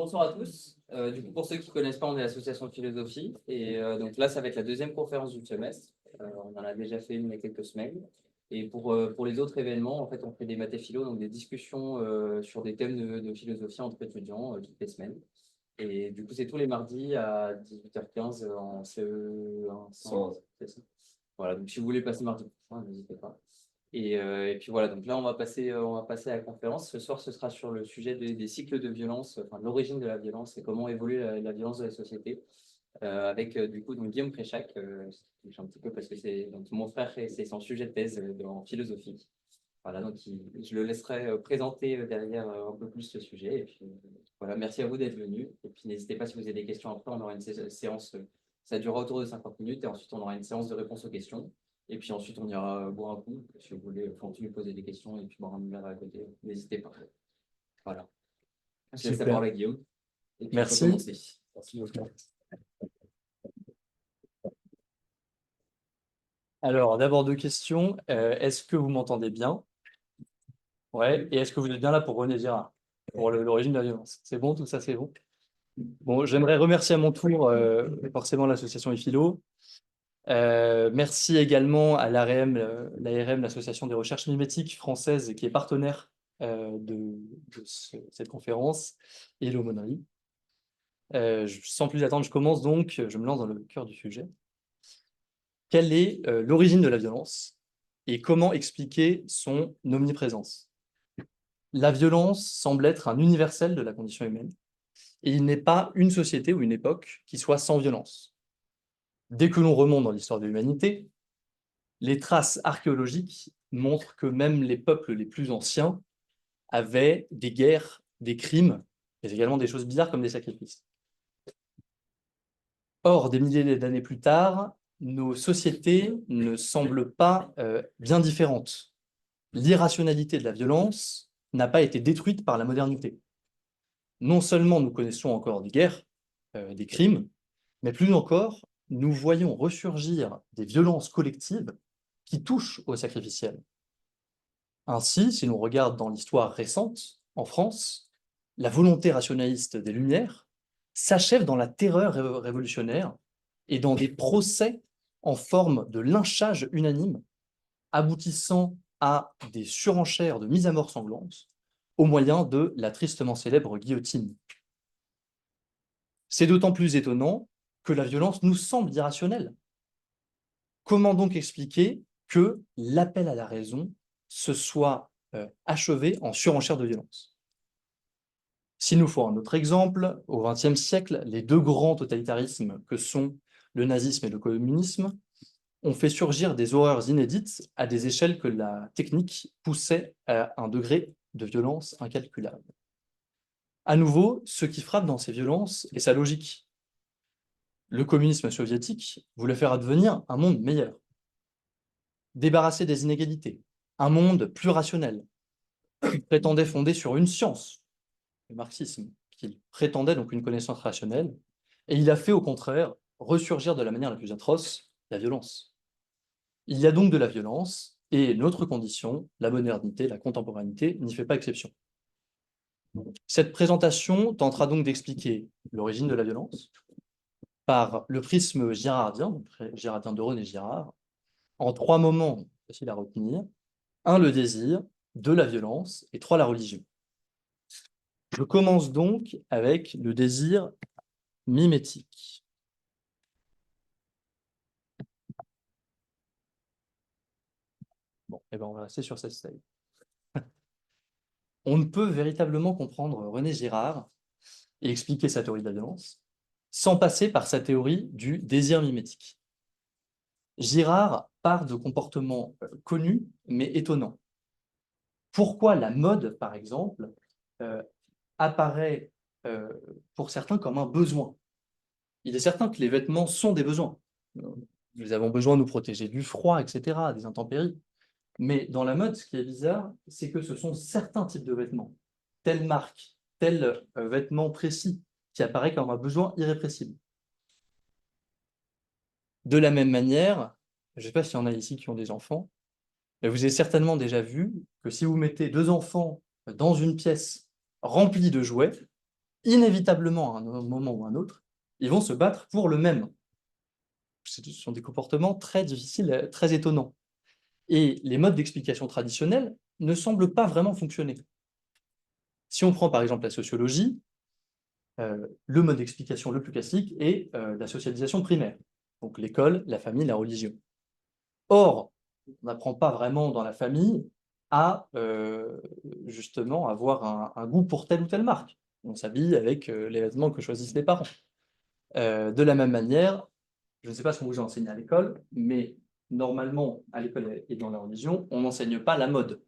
bonsoir à tous. Du coup, pour ceux qui ne connaissent pas, on est l'association de philosophie. Et donc là, ça va être la deuxième conférence du semestre. On en a déjà fait une il y a quelques semaines. Et pour les autres événements, en fait, on fait des maths et philo, donc des discussions sur des thèmes de philosophie entre étudiants toutes les semaines. Et du coup, c'est tous les mardis à 18h15 en CE1. C'est ça. Voilà, donc si vous voulez passer mardi prochain, n'hésitez pas. Et puis voilà, donc là, on va passer à la conférence. Ce soir, ce sera sur le sujet des cycles de violence, enfin, de l'origine de la violence et comment évolue la violence de la société. Avec du coup donc, Guillaume Préchac, un petit peu parce que c'est donc, mon frère et c'est son sujet de thèse en philosophie. Voilà, donc je le laisserai présenter derrière un peu plus ce sujet. Et puis voilà, merci à vous d'être venus. Et puis n'hésitez pas si vous avez des questions après, on aura une séance, ça durera autour de 50 minutes et ensuite on aura une séance de réponse aux questions. Et puis ensuite on ira boire un coup si vous voulez continuer à poser des questions et puis boire un verre à côté. N'hésitez pas. Voilà. Je laisse la Super. parole à Guillaume. Et puis on peut Merci. commencer. Merci beaucoup. Alors, d'abord deux questions. Est-ce que vous m'entendez bien? Ouais. Et est-ce que vous êtes bien là pour René Girard, pour l'origine de la violence? C'est bon, tout ça, c'est bon? Bon, j'aimerais remercier à mon tour forcément l'association IPHILO. Merci également à l'ARM, l'Association des recherches mimétiques françaises, qui est partenaire de cette conférence, et l'aumônerie. Sans plus attendre, je commence donc, je me lance dans le cœur du sujet. Quelle est l'origine de la violence et comment expliquer son omniprésence? La violence semble être un universel de la condition humaine, et il n'est pas une société ou une époque qui soit sans violence. Dès que l'on remonte dans l'histoire de l'humanité, les traces archéologiques montrent que même les peuples les plus anciens avaient des guerres, des crimes, mais également des choses bizarres comme des sacrifices. Or, des milliers d'années plus tard, nos sociétés ne semblent pas bien différentes. L'irrationalité de la violence n'a pas été détruite par la modernité. Non seulement nous connaissons encore des guerres, des crimes, mais plus encore, nous voyons ressurgir des violences collectives qui touchent au sacrificiel. Ainsi, si l'on regarde dans l'histoire récente, en France, la volonté rationaliste des Lumières s'achève dans la terreur révolutionnaire et dans des procès en forme de lynchage unanime, aboutissant à des surenchères de mise à mort sanglantes au moyen de la tristement célèbre guillotine. C'est d'autant plus étonnant que la violence nous semble irrationnelle. Comment donc expliquer que l'appel à la raison se soit achevé en surenchère de violence? S'il nous faut un autre exemple, au XXe siècle, les deux grands totalitarismes que sont le nazisme et le communisme ont fait surgir des horreurs inédites à des échelles que la technique poussait à un degré de violence incalculable. À nouveau, ce qui frappe dans ces violences est sa logique. Le communisme soviétique voulait faire advenir un monde meilleur, débarrassé des inégalités, un monde plus rationnel, qu'il prétendait fondé sur une science, le marxisme, qu'il prétendait donc une connaissance rationnelle, et il a fait au contraire ressurgir de la manière la plus atroce la violence. Il y a donc de la violence, et notre condition, la modernité, la contemporanéité, n'y fait pas exception. Cette présentation tentera donc d'expliquer l'origine de la violence par le prisme girardien, donc girardien de René Girard, en trois moments faciles à retenir. 1, le désir, 2, la violence, et 3, la religion. Je commence donc avec le désir mimétique. Bon, eh ben on va rester sur cette slide. On ne peut véritablement comprendre René Girard et expliquer sa théorie de la violence sans passer par sa théorie du désir mimétique. Girard part de comportements connus mais étonnants. Pourquoi la mode, par exemple, apparaît pour certains comme un besoin? Il est certain que les vêtements sont des besoins. Nous avons besoin de nous protéger du froid, etc., des intempéries. Mais dans la mode, ce qui est bizarre, c'est que ce sont certains types de vêtements, telle marque, tel vêtement précis, qui apparaît comme un besoin irrépressible. De la même manière, je ne sais pas s'il y en a ici qui ont des enfants, mais vous avez certainement déjà vu que si vous mettez deux enfants dans une pièce remplie de jouets, inévitablement, à un moment ou à un autre, ils vont se battre pour le même. Ce sont des comportements très difficiles, très étonnants. Et les modes d'explication traditionnels ne semblent pas vraiment fonctionner. Si on prend par exemple la sociologie, le mode d'explication le plus classique est la socialisation primaire, donc l'école, la famille, la religion. Or, on n'apprend pas vraiment dans la famille à justement avoir un goût pour telle ou telle marque. On s'habille avec les vêtements que choisissent les parents. De la même manière, je ne sais pas ce qu'on vous a enseigné à l'école, mais normalement, à l'école et dans la religion, on n'enseigne pas la mode.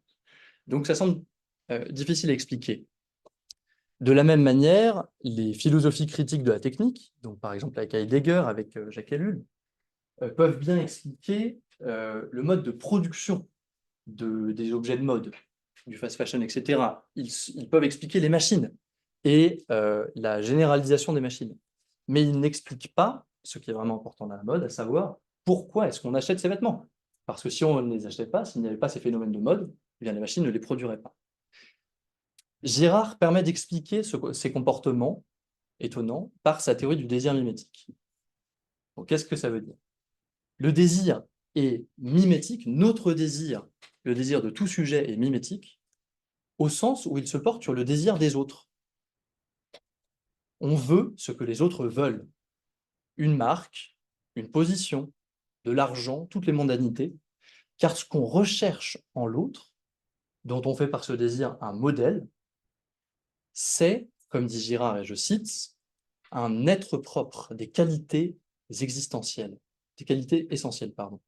Donc ça semble difficile à expliquer. De la même manière, les philosophies critiques de la technique, donc par exemple avec Heidegger, avec Jacques Ellul, peuvent bien expliquer le mode de production des objets de mode, du fast fashion, etc. Ils peuvent expliquer les machines et la généralisation des machines. Mais ils n'expliquent pas ce qui est vraiment important dans la mode, à savoir pourquoi est-ce qu'on achète ces vêtements. Parce que si on ne les achetait pas, s'il n'y avait pas ces phénomènes de mode, eh bien les machines ne les produiraient pas. Girard permet d'expliquer ces comportements étonnants par sa théorie du désir mimétique. Donc, qu'est-ce que ça veut dire? Le désir est mimétique, notre désir, le désir de tout sujet est mimétique, au sens où il se porte sur le désir des autres. On veut ce que les autres veulent. Une marque, une position, de l'argent, toutes les mondanités, car ce qu'on recherche en l'autre, dont on fait par ce désir un modèle, c'est, comme dit Girard, et je cite, un être propre, des qualités existentielles, des qualités essentielles, pardon.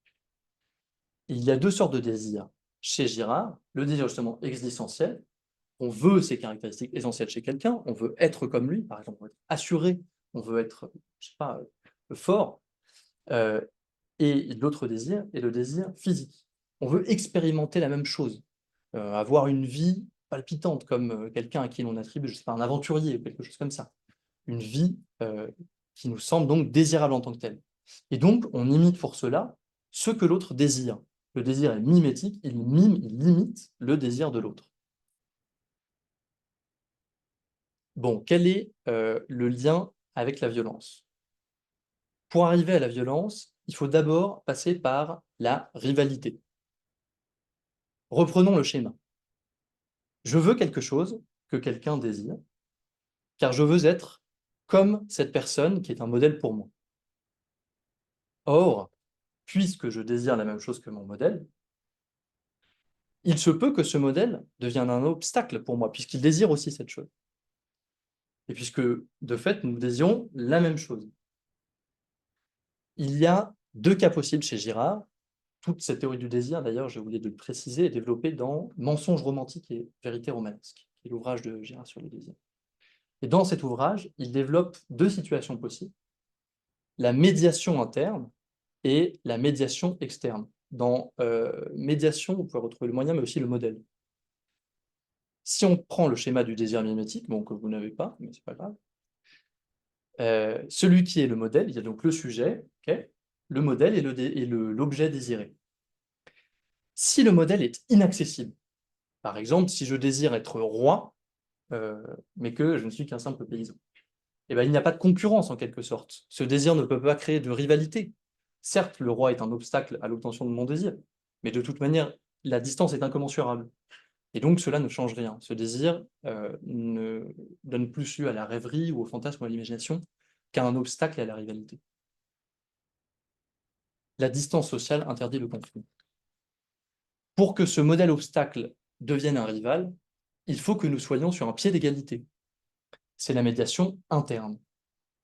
Il y a deux sortes de désirs chez Girard, le désir justement existentiel, on veut ces caractéristiques essentielles chez quelqu'un, on veut être comme lui, par exemple, on veut être assuré, on veut être, je sais pas, fort, et l'autre désir est le désir physique. On veut expérimenter la même chose, avoir une vie palpitante comme quelqu'un à qui l'on attribue, je sais pas, un aventurier ou quelque chose comme ça. Une vie qui nous semble donc désirable en tant que telle. Et donc, on imite pour cela ce que l'autre désire. Le désir est mimétique, il mime, il limite le désir de l'autre. Bon, quel est le lien avec la violence? Pour arriver à la violence, il faut d'abord passer par la rivalité. Reprenons le schéma. Je veux quelque chose que quelqu'un désire, car je veux être comme cette personne qui est un modèle pour moi. Or, puisque je désire la même chose que mon modèle, il se peut que ce modèle devienne un obstacle pour moi, puisqu'il désire aussi cette chose. Et puisque, de fait, nous désirons la même chose. Il y a deux cas possibles chez Girard. Toute cette théorie du désir, d'ailleurs, j'ai oublié de le préciser, est développée dans Mensonge romantique et vérité romanesque, qui est l'ouvrage de Girard sur le désir. Et dans cet ouvrage, il développe deux situations possibles, la médiation interne et la médiation externe. Dans médiation, vous pouvez retrouver le moyen, mais aussi le modèle. Si on prend le schéma du désir mimétique, bon, que vous n'avez pas, mais c'est pas grave, celui qui est le modèle, il y a donc le sujet, okay, le modèle et l'objet désiré. Si le modèle est inaccessible, par exemple, si je désire être roi, mais que je ne suis qu'un simple paysan, eh ben, il n'y a pas de concurrence en quelque sorte. Ce désir ne peut pas créer de rivalité. Certes, le roi est un obstacle à l'obtention de mon désir, mais de toute manière, la distance est incommensurable. Et donc, cela ne change rien. Ce désir ne donne plus lieu à la rêverie ou au fantasme ou à l'imagination qu'à un obstacle et à la rivalité. La distance sociale interdit le conflit. Pour que ce modèle obstacle devienne un rival, il faut que nous soyons sur un pied d'égalité. C'est la médiation interne.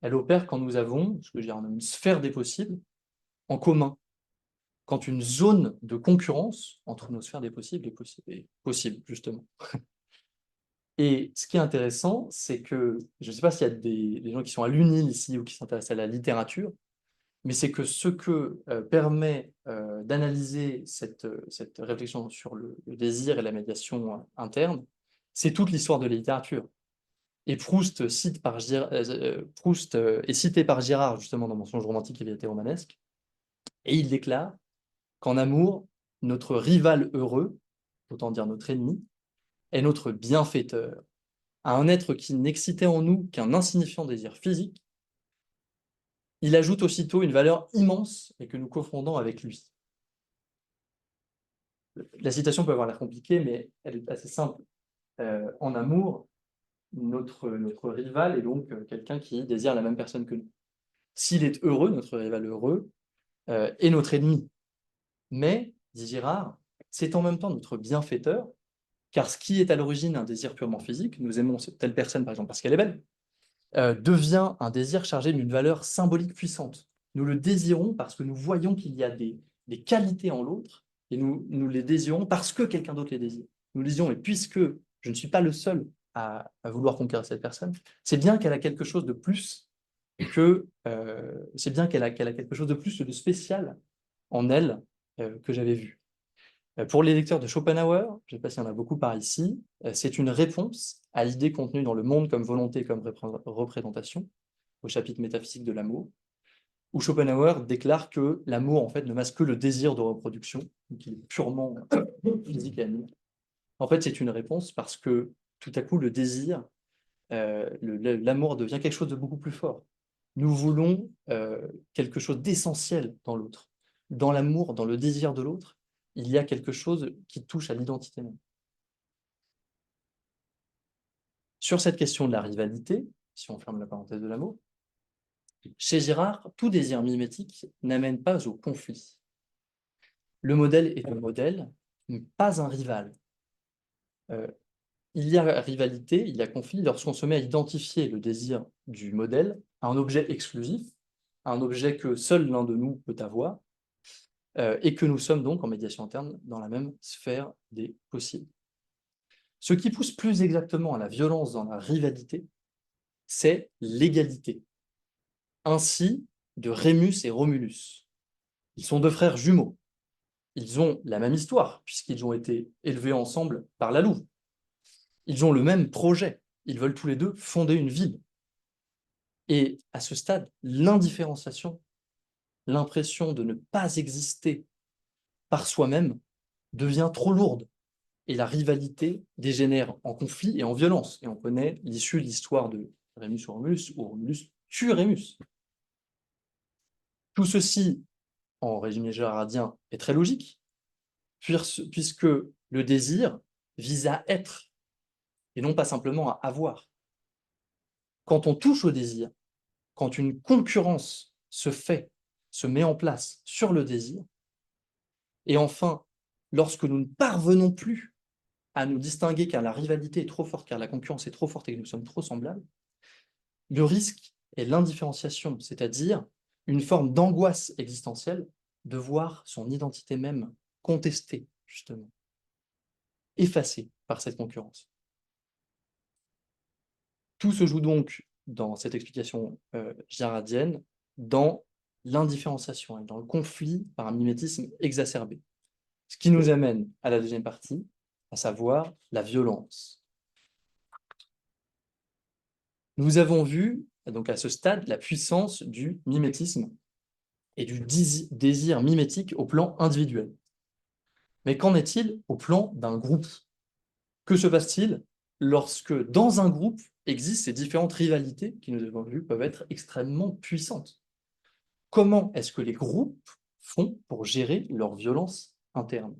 Elle opère quand nous avons, ce que je dirais, une sphère des possibles en commun. Quand une zone de concurrence entre nos sphères des possibles est possible, justement. Et ce qui est intéressant, c'est que, je ne sais pas s'il y a des gens qui sont à l'UNIL ici ou qui s'intéressent à la littérature, mais c'est que ce que permet d'analyser cette réflexion sur le désir et la médiation interne, c'est toute l'histoire de la littérature. Et Proust est cité par Girard, justement, dans Mensonge romantique et vérité romanesque, et il déclare qu'en amour, notre rival heureux, autant dire notre ennemi, est notre bienfaiteur, à un être qui n'excitait en nous qu'un insignifiant désir physique, il ajoute aussitôt une valeur immense et que nous confondons avec lui. La citation peut avoir l'air compliquée, mais elle est assez simple. En amour, notre rival est donc quelqu'un qui désire la même personne que nous. S'il est heureux, notre rival heureux, est notre ennemi. Mais, dit Girard, c'est en même temps notre bienfaiteur, car ce qui est à l'origine un désir purement physique, nous aimons telle personne par exemple parce qu'elle est belle, devient un désir chargé d'une valeur symbolique puissante. Nous le désirons parce que nous voyons qu'il y a des qualités en l'autre, et nous les désirons parce que quelqu'un d'autre les désire. Nous disons, et puisque je ne suis pas le seul à vouloir conquérir cette personne, c'est bien qu'elle a quelque chose de plus c'est bien qu'elle a quelque chose de plus de spécial en elle que j'avais vu. Pour les lecteurs de Schopenhauer, je ne sais pas s'il y en a beaucoup par ici, c'est une réponse à l'idée contenue dans Le monde comme volonté, comme représentation, au chapitre métaphysique de l'amour, où Schopenhauer déclare que l'amour en fait ne masque que le désir de reproduction, qui est purement physique et animal. En fait, c'est une réponse parce que tout à coup, le désir, l'amour devient quelque chose de beaucoup plus fort. Nous voulons quelque chose d'essentiel dans l'autre. Dans l'amour, dans le désir de l'autre, il y a quelque chose qui touche à l'identité même. Sur cette question de la rivalité, si on ferme la parenthèse de l'amour, chez Girard, tout désir mimétique n'amène pas au conflit. Le modèle est un modèle, mais pas un rival. Il y a rivalité, il y a conflit lorsqu'on se met à identifier le désir du modèle à un objet exclusif, à un objet que seul l'un de nous peut avoir, et que nous sommes donc en médiation interne dans la même sphère des possibles. Ce qui pousse plus exactement à la violence dans la rivalité, c'est l'égalité. Ainsi, de Rémus et Romulus. Ils sont deux frères jumeaux. Ils ont la même histoire, puisqu'ils ont été élevés ensemble par la louve. Ils ont le même projet. Ils veulent tous les deux fonder une ville. Et à ce stade, l'indifférenciation, l'impression de ne pas exister par soi-même devient trop lourde. Et la rivalité dégénère en conflit et en violence. Et on connaît l'issue de l'histoire de Rémus ou Romulus tue Rémus. Tout ceci, en résumé gérardien, est très logique, puisque le désir vise à être, et non pas simplement à avoir. Quand on touche au désir, quand une concurrence se met en place sur le désir, et enfin, lorsque nous ne parvenons plus à nous distinguer car la rivalité est trop forte, car la concurrence est trop forte et que nous sommes trop semblables, le risque est l'indifférenciation, c'est-à-dire une forme d'angoisse existentielle de voir son identité même contestée, justement, effacée par cette concurrence. Tout se joue donc dans cette explication girardienne, dans l'indifférenciation et dans le conflit par un mimétisme exacerbé. Ce qui nous amène à la deuxième partie, à savoir la violence. Nous avons vu, donc à ce stade, la puissance du mimétisme et du désir mimétique au plan individuel. Mais qu'en est-il au plan d'un groupe? Que se passe-t-il lorsque, dans un groupe, existent ces différentes rivalités qui, nous avons vu, peuvent être extrêmement puissantes? Comment est-ce que les groupes font pour gérer leur violence interne?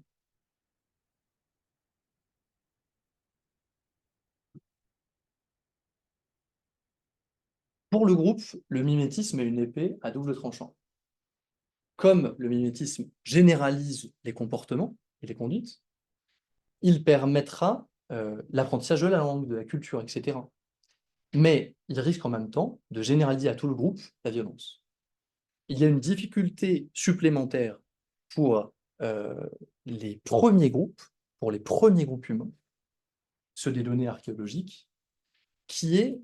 Pour le groupe, le mimétisme est une épée à double tranchant. Comme le mimétisme généralise les comportements et les conduites, il permettra l'apprentissage de la langue, de la culture, etc. Mais il risque en même temps de généraliser à tout le groupe la violence. Il y a une difficulté supplémentaire pour les premiers groupes, pour les premiers groupes humains, ceux des données archéologiques, qui est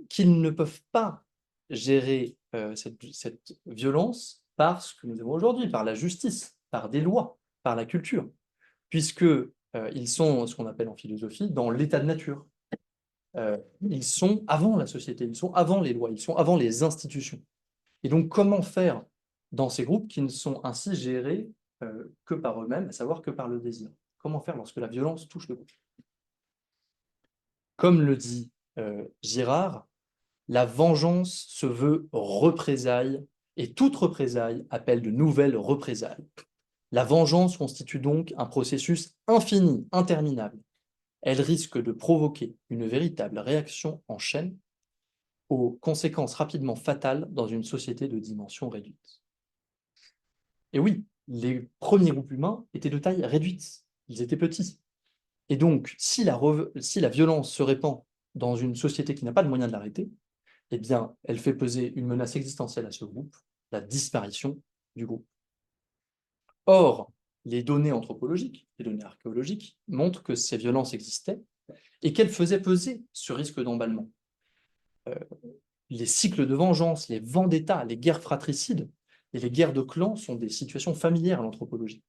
qu'ils ne peuvent pas gérer cette violence par ce que nous avons aujourd'hui, par la justice, par des lois, par la culture, puisque ils sont, ce qu'on appelle en philosophie, dans l'état de nature. Ils sont avant la société, ils sont avant les lois, ils sont avant les institutions. Et donc, comment faire dans ces groupes qui ne sont ainsi gérés que par eux-mêmes, à savoir que par le désir? Comment faire lorsque la violence touche le groupe? Comme le dit Girard, la vengeance se veut représailles et toute représaille appelle de nouvelles représailles. La vengeance constitue donc un processus infini, interminable. Elle risque de provoquer une véritable réaction en chaîne aux conséquences rapidement fatales dans une société de dimension réduite. Et oui, les premiers groupes humains étaient de taille réduite, ils étaient petits. Et donc, si la violence se répand dans une société qui n'a pas de moyens de l'arrêter, eh bien, elle fait peser une menace existentielle à ce groupe, la disparition du groupe. Or, les données anthropologiques, les données archéologiques, montrent que ces violences existaient et qu'elles faisaient peser ce risque d'emballement. Les cycles de vengeance, les vendettas, les guerres fratricides et les guerres de clans sont des situations familières à l'anthropologie.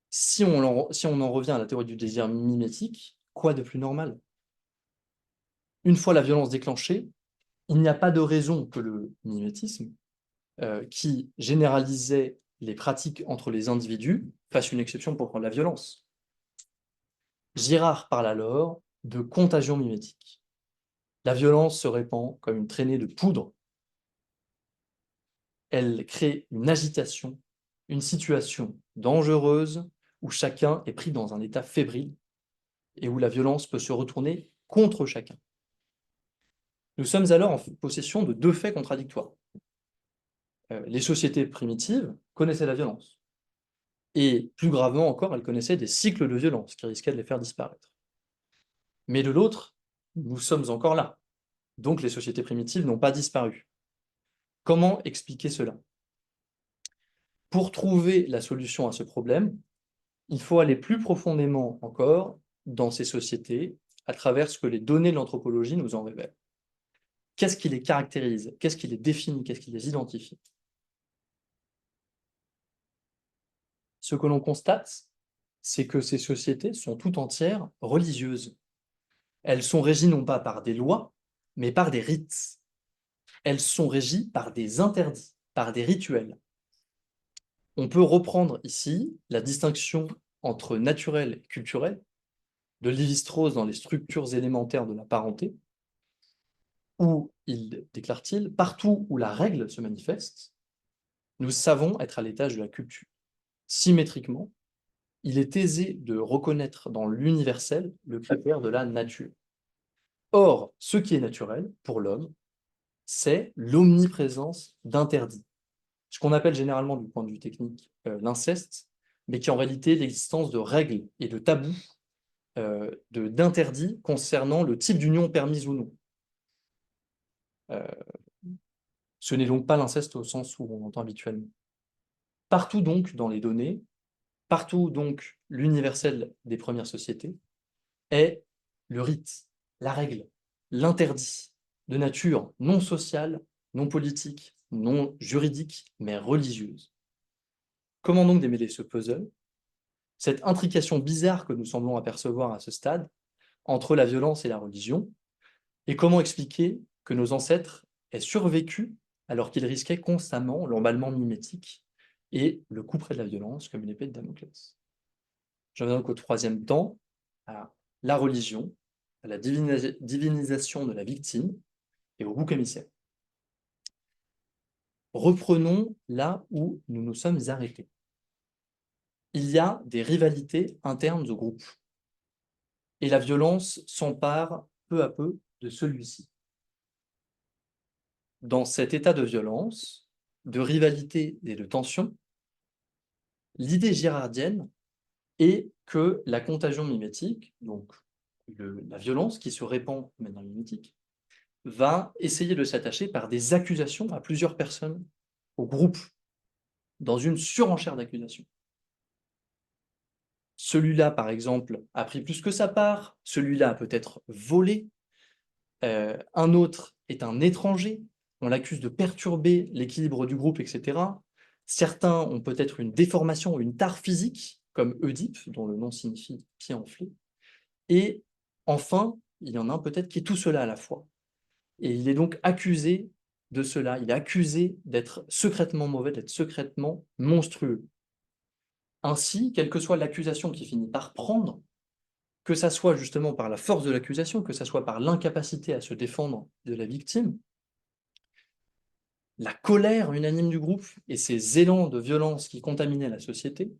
Si on en revient à la théorie du désir mimétique, quoi de plus normal? Une fois la violence déclenchée, il n'y a pas de raison que le mimétisme, qui généralisait les pratiques entre les individus, fasse une exception pour la violence. Girard parle alors de contagion mimétique. La violence se répand comme une traînée de poudre. Elle crée une agitation, une situation dangereuse où chacun est pris dans un état fébrile et où la violence peut se retourner contre chacun. Nous sommes alors en possession de deux faits contradictoires. Les sociétés primitives connaissaient la violence. Et plus gravement encore, elles connaissaient des cycles de violence qui risquaient de les faire disparaître. Mais de l'autre, nous sommes encore là. Donc les sociétés primitives n'ont pas disparu. Comment expliquer cela? Pour trouver la solution à ce problème, il faut aller plus profondément encore dans ces sociétés à travers ce que les données de l'anthropologie nous en révèlent. Qu'est-ce qui les caractérise? Qu'est-ce qui les définit? Qu'est-ce qui les identifie? Ce que l'on constate, c'est que ces sociétés sont tout entières religieuses. Elles sont régies non pas par des lois, mais par des rites. Elles sont régies par des interdits, par des rituels. On peut reprendre ici la distinction entre naturel et culturel de Lévi-Strauss dans les structures élémentaires de la parenté, où il déclare-t-il, partout où la règle se manifeste, nous savons être à l'étage de la culture. Symétriquement, il est aisé de reconnaître dans l'universel le critère de la nature. Or, ce qui est naturel pour l'homme, c'est l'omniprésence d'interdits. Ce qu'on appelle généralement du point de vue technique l'inceste, mais qui est en réalité l'existence de règles et de tabous, d'interdits concernant le type d'union permise ou non. Ce n'est donc pas l'inceste au sens où on entend habituellement. Partout donc dans les données, partout donc l'universel des premières sociétés est le rite, la règle, l'interdit de nature non sociale, non politique, non juridique, mais religieuse. Comment donc démêler ce puzzle, cette intrication bizarre que nous semblons apercevoir à ce stade entre la violence et la religion, et comment expliquer que nos ancêtres aient survécu alors qu'ils risquaient constamment l'emballement mimétique et le coup près de la violence comme une épée de Damoclès. J'en viens donc au troisième temps, à la religion, à la divinisation de la victime et au bouc émissaire. Reprenons là où nous nous sommes arrêtés. Il y a des rivalités internes au groupe et la violence s'empare peu à peu de celui-ci. Dans cet état de violence, de rivalité et de tension, l'idée girardienne est que la contagion mimétique, donc la violence qui se répand de manière mimétique, va essayer de s'attacher par des accusations à plusieurs personnes, au groupe, dans une surenchère d'accusations. Celui-là, par exemple, a pris plus que sa part, celui-là a peut-être volé, un autre est un étranger, on l'accuse de perturber l'équilibre du groupe, etc. Certains ont peut-être une déformation ou une tare physique, comme Oedipe, dont le nom signifie pied enflé. Et enfin, il y en a un peut-être qui est tout cela à la fois. Et il est donc accusé de cela, il est accusé d'être secrètement mauvais, d'être secrètement monstrueux. Ainsi, quelle que soit l'accusation qui finit par prendre, que ça soit justement par la force de l'accusation, que ça soit par l'incapacité à se défendre de la victime, la colère unanime du groupe et ces élans de violence qui contaminaient la société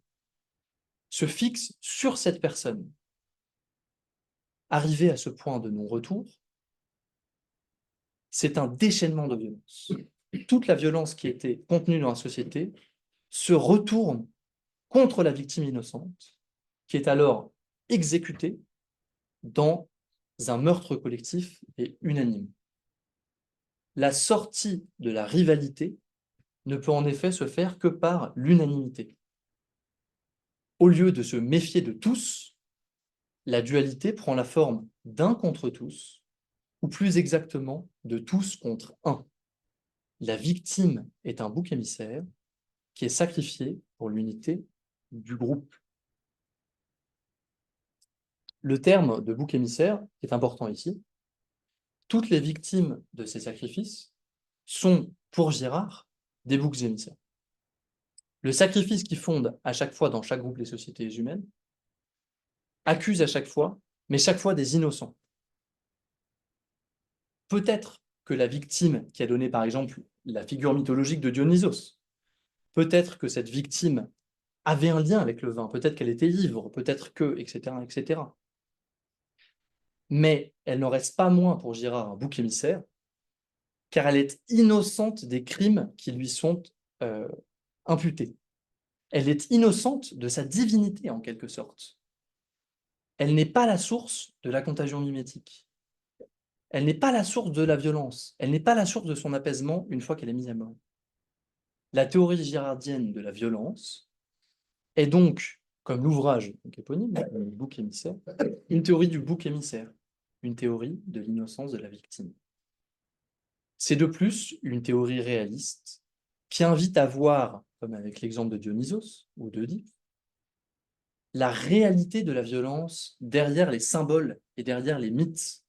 se fixent sur cette personne. Arrivé à ce point de non-retour, c'est un déchaînement de violence. Toute la violence qui était contenue dans la société se retourne contre la victime innocente, qui est alors exécutée dans un meurtre collectif et unanime. La sortie de la rivalité ne peut en effet se faire que par l'unanimité. Au lieu de se méfier de tous, la dualité prend la forme d'un contre tous, ou plus exactement de tous contre un. La victime est un bouc émissaire qui est sacrifié pour l'unité du groupe. Le terme de bouc émissaire est important ici. Toutes les victimes de ces sacrifices sont, pour Girard, des boucs émissaires. Le sacrifice qui fonde à chaque fois dans chaque groupe les sociétés humaines accuse à chaque fois, mais chaque fois des innocents. Peut-être que la victime qui a donné par exemple la figure mythologique de Dionysos, peut-être que cette victime avait un lien avec le vin, peut-être qu'elle était ivre, peut-être que, etc., etc. Mais elle n'en reste pas moins pour Girard un bouc émissaire, car elle est innocente des crimes qui lui sont imputés. Elle est innocente de sa divinité, en quelque sorte. Elle n'est pas la source de la contagion mimétique. Elle n'est pas la source de la violence. Elle n'est pas la source de son apaisement une fois qu'elle est mise à mort. La théorie girardienne de la violence est donc, comme l'ouvrage éponyme, le bouc émissaire, une théorie du bouc émissaire, une théorie de l'innocence de la victime. C'est de plus une théorie réaliste qui invite à voir, comme avec l'exemple de Dionysos ou d'Oedipe, la réalité de la violence derrière les symboles et derrière les mythes.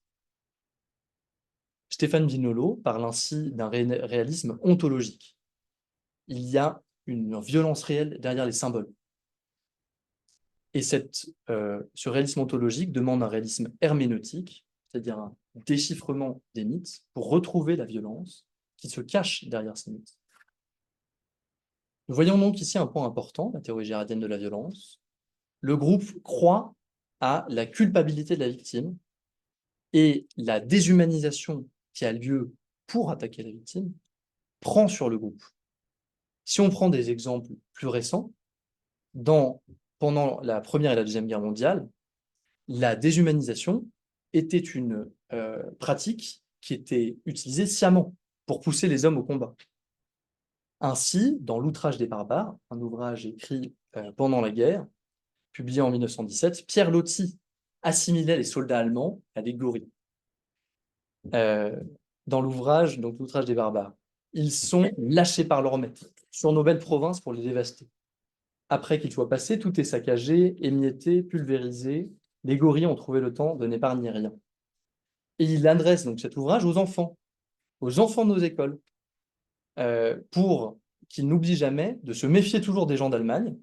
Stéphane Binolo parle ainsi d'un réalisme ontologique. Il y a une violence réelle derrière les symboles. Et ce réalisme ontologique demande un réalisme herméneutique, c'est-à-dire un déchiffrement des mythes pour retrouver la violence qui se cache derrière ces mythes. Nous voyons donc ici un point important, la théorie girardienne de la violence. Le groupe croit à la culpabilité de la victime et la déshumanisation qui a lieu pour attaquer la victime prend sur le groupe. Si on prend des exemples plus récents, pendant la Première et la Deuxième Guerre mondiale, la déshumanisation était une pratique qui était utilisée sciemment pour pousser les hommes au combat. Ainsi, dans L'Outrage des barbares, un ouvrage écrit pendant la guerre, publié en 1917, Pierre Loti assimilait les soldats allemands à des gorilles. Dans l'ouvrage, donc L'Outrage des barbares, ils sont lâchés par leurs maîtres sur nos belles provinces pour les dévaster. Après qu'ils soient passés, tout est saccagé, émietté, pulvérisé. Les gorilles ont trouvé le temps de n'épargner rien. Et il adresse donc cet ouvrage aux enfants de nos écoles, pour qu'ils n'oublient jamais de se méfier toujours des gens d'Allemagne,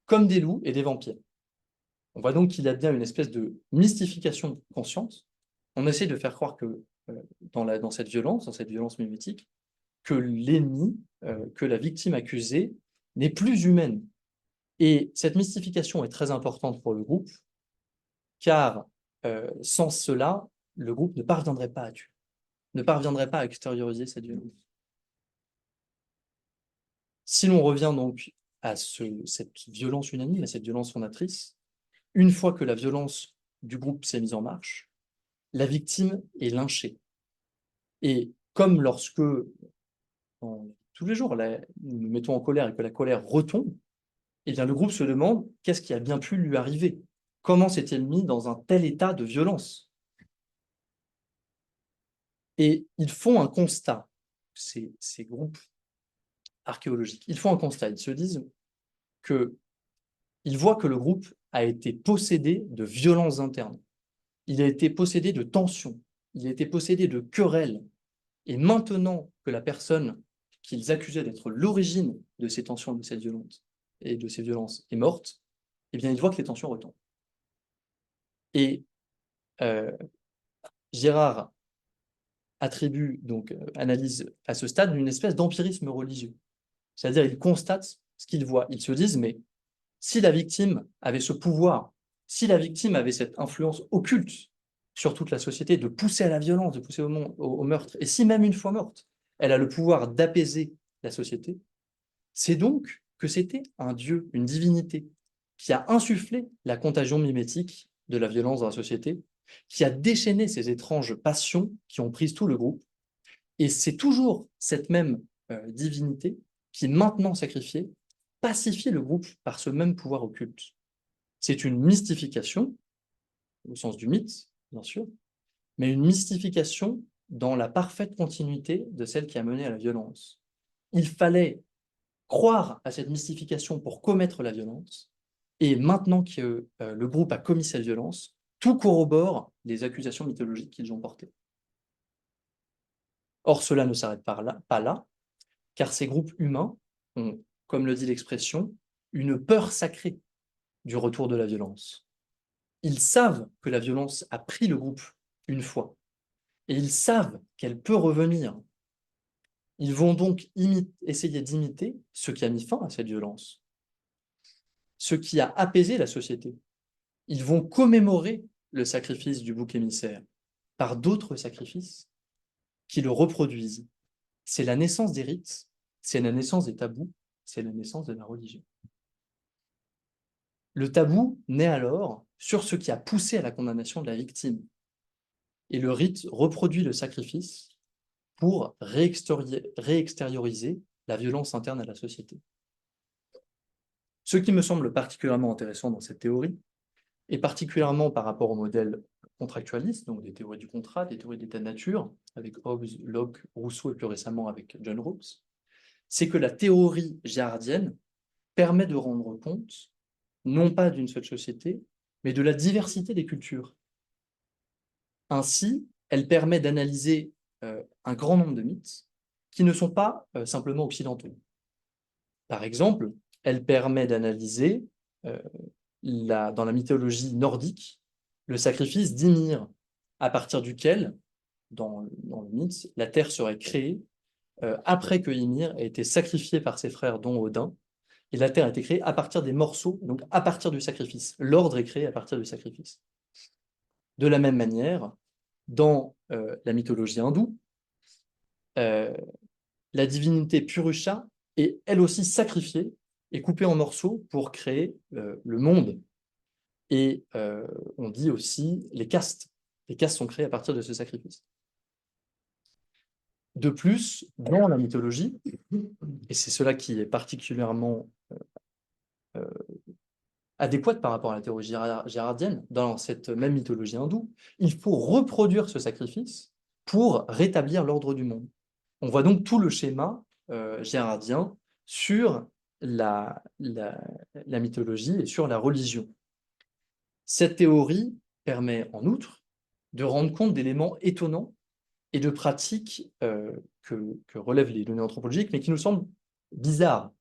comme des loups et des vampires. On voit donc qu'il y a bien une espèce de mystification consciente. On essaie de faire croire que dans cette violence mimétique, que l'ennemi, que la victime accusée n'est plus humaine. Et cette mystification est très importante pour le groupe, car sans cela, le groupe ne parviendrait pas à tuer, ne parviendrait pas à extérioriser cette violence. Si l'on revient donc à cette violence unanime, à cette violence fondatrice, une fois que la violence du groupe s'est mise en marche, la victime est lynchée. Et comme lorsque, tous les jours, nous nous mettons en colère et que la colère retombe, eh bien, le groupe se demande qu'est-ce qui a bien pu lui arriver? Comment s'est-il mis dans un tel état de violence? Et ils font un constat, ces groupes archéologiques, ils font un constat, ils se disent qu'ils voient que le groupe a été possédé de violences internes, il a été possédé de tensions, il a été possédé de querelles, et maintenant que la personne qu'ils accusaient d'être l'origine de ces tensions, de cette violence et de ces violences est morte, eh bien, ils voient que les tensions retombent. Et Girard attribue, donc analyse à ce stade une espèce d'empirisme religieux. C'est-à-dire, il constate ce qu'il voit. Ils se disent, mais si la victime avait ce pouvoir, si la victime avait cette influence occulte sur toute la société, de pousser à la violence, de pousser au meurtre, et si même une fois morte, elle a le pouvoir d'apaiser la société, c'est donc que c'était un dieu, une divinité, qui a insufflé la contagion mimétique de la violence dans la société, qui a déchaîné ces étranges passions qui ont pris tout le groupe. Et c'est toujours cette même divinité qui, maintenant sacrifiée, pacifie le groupe par ce même pouvoir occulte. C'est une mystification, au sens du mythe, bien sûr, mais une mystification dans la parfaite continuité de celle qui a mené à la violence. Il fallait croire à cette mystification pour commettre la violence, et maintenant que le groupe a commis cette violence, tout corrobore les accusations mythologiques qu'ils ont portées. Or, cela ne s'arrête pas là, car ces groupes humains ont, comme le dit l'expression, une peur sacrée du retour de la violence. Ils savent que la violence a pris le groupe une fois, et ils savent qu'elle peut revenir. Ils vont donc essayer d'imiter ce qui a mis fin à cette violence, ce qui a apaisé la société. Ils vont commémorer le sacrifice du bouc émissaire par d'autres sacrifices qui le reproduisent. C'est la naissance des rites, c'est la naissance des tabous, c'est la naissance de la religion. Le tabou naît alors sur ce qui a poussé à la condamnation de la victime. Et le rite reproduit le sacrifice pour réextérioriser la violence interne à la société. Ce qui me semble particulièrement intéressant dans cette théorie, et particulièrement par rapport au modèle contractualiste, donc des théories du contrat, des théories d'état de nature, avec Hobbes, Locke, Rousseau et plus récemment avec John Rawls, c'est que la théorie girardienne permet de rendre compte, non pas d'une seule société, mais de la diversité des cultures. Ainsi, elle permet d'analyser un grand nombre de mythes qui ne sont pas simplement occidentaux. Par exemple, elle permet d'analyser dans la mythologie nordique le sacrifice d'Ymir, à partir duquel, dans le mythe, la terre serait créée après que Ymir ait été sacrifié par ses frères, dont Odin, et la terre a été créée à partir des morceaux, donc à partir du sacrifice. L'ordre est créé à partir du sacrifice. De la même manière, dans la mythologie hindoue, la divinité Purusha est elle aussi sacrifiée et coupée en morceaux pour créer le monde. Et on dit aussi les castes. Les castes sont créées à partir de ce sacrifice. De plus, dans la mythologie, et c'est cela qui est particulièrement adéquate par rapport à la théorie girardienne, dans cette même mythologie hindoue, il faut reproduire ce sacrifice pour rétablir l'ordre du monde. On voit donc tout le schéma girardien sur la mythologie et sur la religion. Cette théorie permet en outre de rendre compte d'éléments étonnants et de pratiques que relèvent les données anthropologiques, mais qui nous semblent bizarres.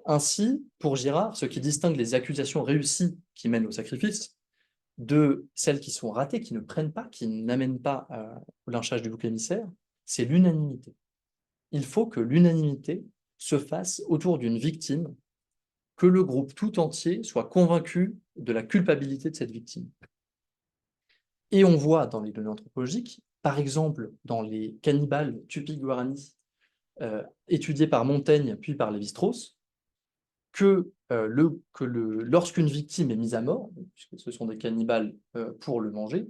Ainsi, pour Girard, ce qui distingue les accusations réussies qui mènent au sacrifice de celles qui sont ratées, qui ne prennent pas, qui n'amènent pas au lynchage du bouc émissaire, c'est l'unanimité. Il faut que l'unanimité se fasse autour d'une victime, que le groupe tout entier soit convaincu de la culpabilité de cette victime. Et on voit dans les données anthropologiques, par exemple dans les cannibales Tupi-Guarani étudiés par Montaigne puis par Lévi-Strauss, lorsqu'une victime est mise à mort, puisque ce sont des cannibales pour le manger,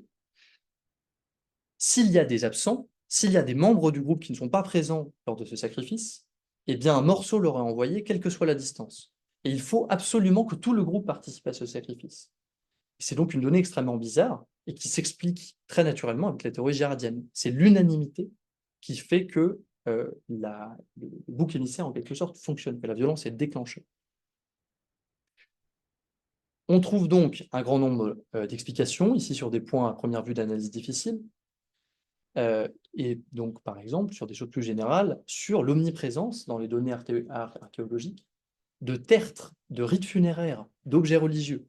s'il y a des absents, s'il y a des membres du groupe qui ne sont pas présents lors de ce sacrifice, eh bien un morceau leur est envoyé, quelle que soit la distance. Et il faut absolument que tout le groupe participe à ce sacrifice. C'est donc une donnée extrêmement bizarre et qui s'explique très naturellement avec la théorie girardienne. C'est l'unanimité qui fait que le bouc émissaire, en quelque sorte, fonctionne, que la violence est déclenchée. On trouve donc un grand nombre d'explications, ici sur des points à première vue d'analyse difficiles, et donc par exemple sur des choses plus générales, sur l'omniprésence dans les données archéologiques de tertres, de rites funéraires, d'objets religieux.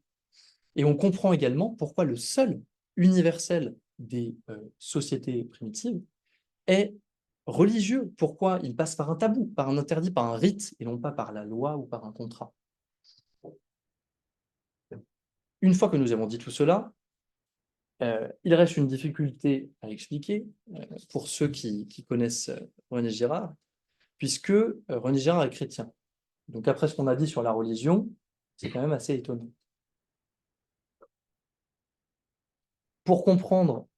Et on comprend également pourquoi le seul universel des sociétés primitives est religieux, pourquoi il passe par un tabou, par un interdit, par un rite, et non pas par la loi ou par un contrat. Une fois que nous avons dit tout cela, il reste une difficulté à expliquer pour ceux qui connaissent René Girard, puisque René Girard est chrétien. Donc après ce qu'on a dit sur la religion, c'est quand même assez étonnant. Pour comprendre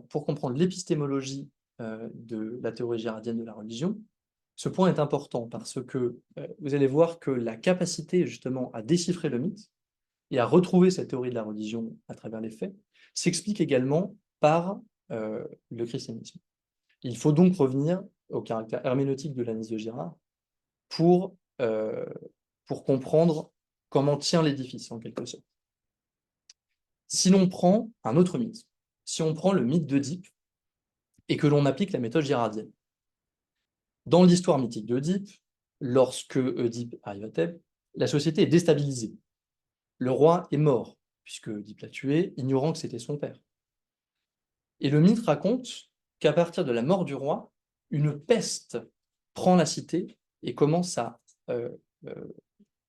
pour comprendre l'épistémologie de la théorie girardienne de la religion, ce point est important parce que vous allez voir que la capacité justement à déchiffrer le mythe et à retrouver cette théorie de la religion à travers les faits s'explique également par le christianisme. Il faut donc revenir au caractère herméneutique de l'analyse de Girard pour comprendre comment tient l'édifice en quelque sorte. Si l'on prend un autre mythe, si on prend le mythe d'Œdipe et que l'on applique la méthode girardienne, dans l'histoire mythique d'Œdipe, lorsque Œdipe arrive à Thèbes, la société est déstabilisée. Le roi est mort, puisque Œdipe l'a tué, ignorant que c'était son père. Et le mythe raconte qu'à partir de la mort du roi, une peste prend la cité et commence à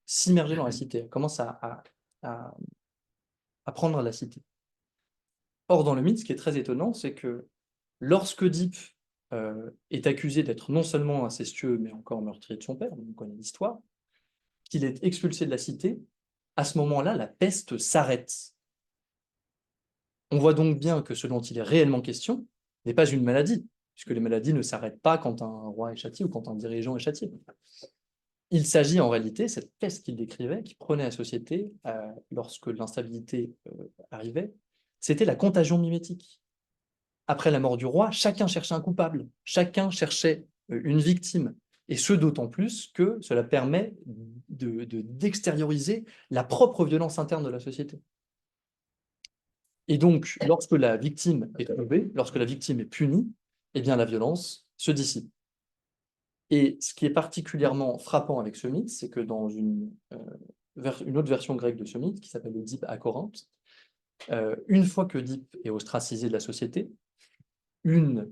s'immerger dans la cité, commence à prendre la cité. Or, dans le mythe, ce qui est très étonnant, c'est que lorsque Œdipe est accusé d'être non seulement incestueux, mais encore meurtrier de son père, on connaît l'histoire, qu'il est expulsé de la cité, à ce moment-là, la peste s'arrête. On voit donc bien que ce dont il est réellement question n'est pas une maladie, puisque les maladies ne s'arrêtent pas quand un roi est châtié ou quand un dirigeant est châtié. Il s'agit en réalité, cette peste qu'il décrivait, qui prenait la société lorsque l'instabilité arrivait, c'était la contagion mimétique. Après la mort du roi, chacun cherchait un coupable, chacun cherchait une victime, et ce d'autant plus que cela permet d'extérioriser la propre violence interne de la société. Et donc, lorsque la victime est trouvée, lorsque la victime est punie, eh bien la violence se dissipe. Et ce qui est particulièrement frappant avec ce mythe, c'est que dans une autre version grecque de ce mythe, qui s'appelle Oedipe à Corinthe, une fois que Oedipe est ostracisé de la société, une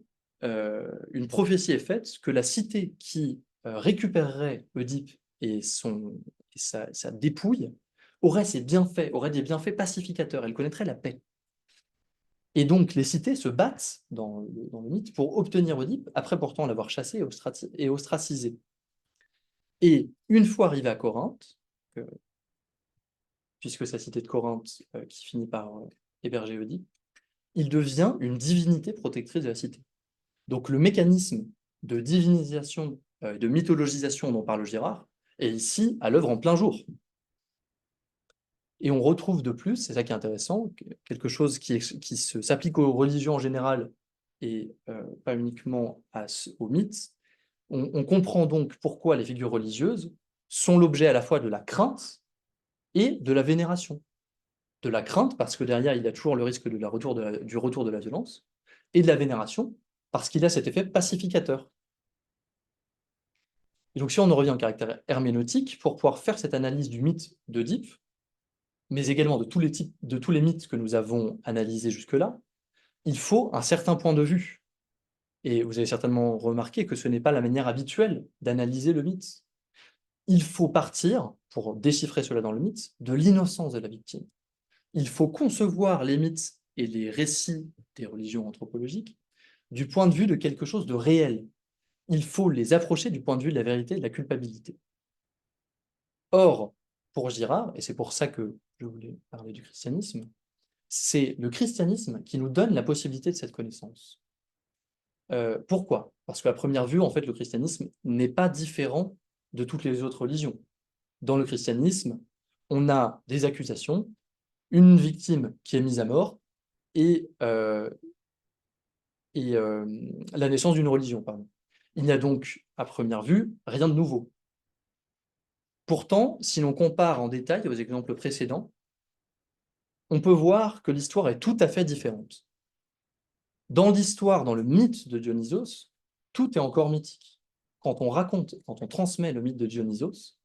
prophétie est faite que la cité qui récupérerait Oedipe et sa dépouille aurait des bienfaits pacificateurs, elle connaîtrait la paix. Et donc les cités se battent dans le mythe pour obtenir Oedipe, après pourtant l'avoir chassé et ostracisé. Et une fois arrivé à Corinthe, puisque c'est la cité de Corinthe qui finit par héberger Oedipe, il devient une divinité protectrice de la cité. Donc le mécanisme de divinisation, de mythologisation dont parle Girard, est ici à l'œuvre en plein jour. Et on retrouve de plus, c'est ça qui est intéressant, quelque chose qui s'applique aux religions en général et pas uniquement aux mythes. On comprend donc pourquoi les figures religieuses sont l'objet à la fois de la crainte et de la vénération. De la crainte, parce que derrière, il y a toujours le risque du retour de la violence, et de la vénération, parce qu'il a cet effet pacificateur. Et donc si on en revient au caractère herméneutique, pour pouvoir faire cette analyse du mythe d'Œdipe, mais également de tous les mythes que nous avons analysés jusque-là, il faut un certain point de vue. Et vous avez certainement remarqué que ce n'est pas la manière habituelle d'analyser le mythe. Il faut partir, pour déchiffrer cela dans le mythe, de l'innocence de la victime. Il faut concevoir les mythes et les récits des religions anthropologiques du point de vue de quelque chose de réel. Il faut les approcher du point de vue de la vérité et de la culpabilité. Or, pour Girard, et c'est pour ça que je voulais parler du christianisme, c'est le christianisme qui nous donne la possibilité de cette connaissance. Pourquoi? Parce qu'à première vue, en fait, le christianisme n'est pas différent de toutes les autres religions. Dans le christianisme, on a des accusations, une victime qui est mise à mort et la naissance d'une religion, pardon. Il n'y a donc, à première vue, rien de nouveau. Pourtant, si l'on compare en détail aux exemples précédents, on peut voir que l'histoire est tout à fait différente. Dans l'histoire, dans le mythe de Dionysos, tout est encore mythique. Quand on raconte, quand on transmet le mythe de Dionysos,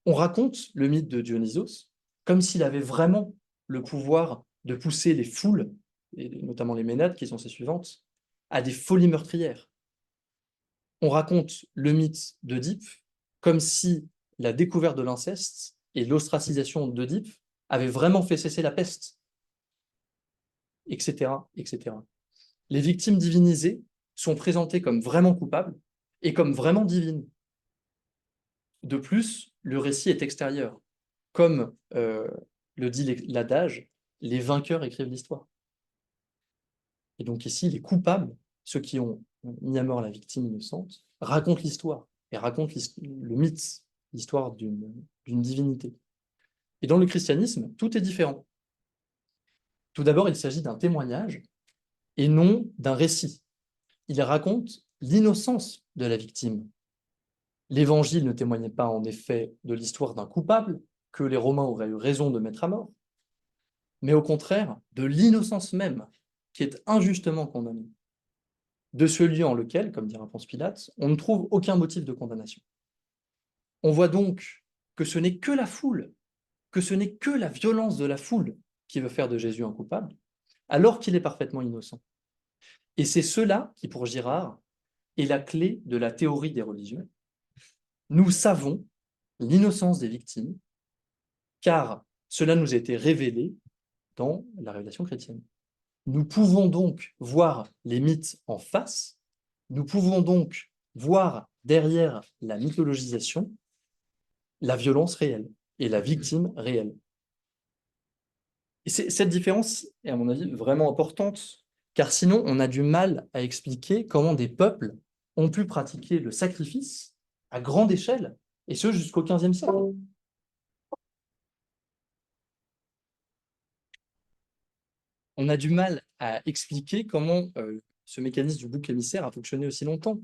On raconte le mythe de Dionysos comme s'il avait vraiment le pouvoir de pousser les foules, et notamment les Ménades, qui sont ses suivantes, à des folies meurtrières. On raconte le mythe d'Œdipe comme si la découverte de l'inceste et l'ostracisation d'Œdipe avaient vraiment fait cesser la peste, etc., etc. Les victimes divinisées sont présentées comme vraiment coupables et comme vraiment divines. De plus, le récit est extérieur. Comme le dit l'adage, les vainqueurs écrivent l'histoire. Et donc ici, les coupables, ceux qui ont mis à mort la victime innocente, racontent l'histoire et racontent le mythe, l'histoire d'une divinité. Et dans le christianisme, tout est différent. Tout d'abord, il s'agit d'un témoignage et non d'un récit. Il raconte l'innocence de la victime. L'Évangile ne témoignait pas en effet de l'histoire d'un coupable que les Romains auraient eu raison de mettre à mort, mais au contraire de l'innocence même qui est injustement condamnée, de ce lieu en lequel, comme dira Ponce Pilate, on ne trouve aucun motif de condamnation. On voit donc que ce n'est que la foule, que ce n'est que la violence de la foule qui veut faire de Jésus un coupable, alors qu'il est parfaitement innocent. Et c'est cela qui, pour Girard, est la clé de la théorie des religions. Nous savons l'innocence des victimes, car cela nous a été révélé dans la révélation chrétienne. Nous pouvons donc voir les mythes en face, nous pouvons donc voir derrière la mythologisation la violence réelle et la victime réelle. Et cette différence est, à mon avis, vraiment importante, car sinon on a du mal à expliquer comment des peuples ont pu pratiquer le sacrifice à grande échelle, et ce jusqu'au XVe siècle. On a du mal à expliquer comment ce mécanisme du bouc émissaire a fonctionné aussi longtemps.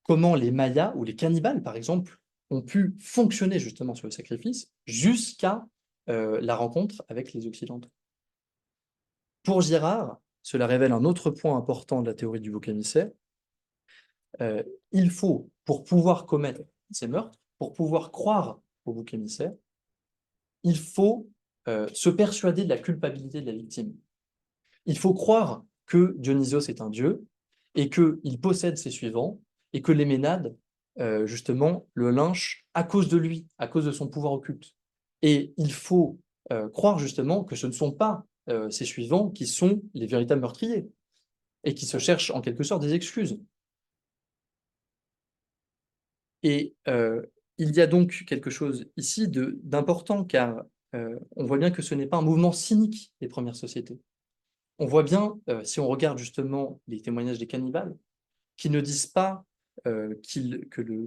Comment les Mayas ou les cannibales, par exemple, ont pu fonctionner justement sur le sacrifice jusqu'à la rencontre avec les Occidentaux. Pour Girard, cela révèle un autre point important de la théorie du bouc émissaire. Il faut, pour pouvoir commettre ces meurtres, pour pouvoir croire au bouc émissaire, il faut se persuader de la culpabilité de la victime. Il faut croire que Dionysos est un dieu et qu'il possède ses suivants et que les Ménades, justement, le lynchent à cause de lui, à cause de son pouvoir occulte. Et il faut croire justement que ce ne sont pas ses suivants qui sont les véritables meurtriers et qui se cherchent en quelque sorte des excuses. Et il y a donc quelque chose ici d'important, car on voit bien que ce n'est pas un mouvement cynique des premières sociétés. On voit bien, si on regarde justement les témoignages des cannibales, qui ne disent pas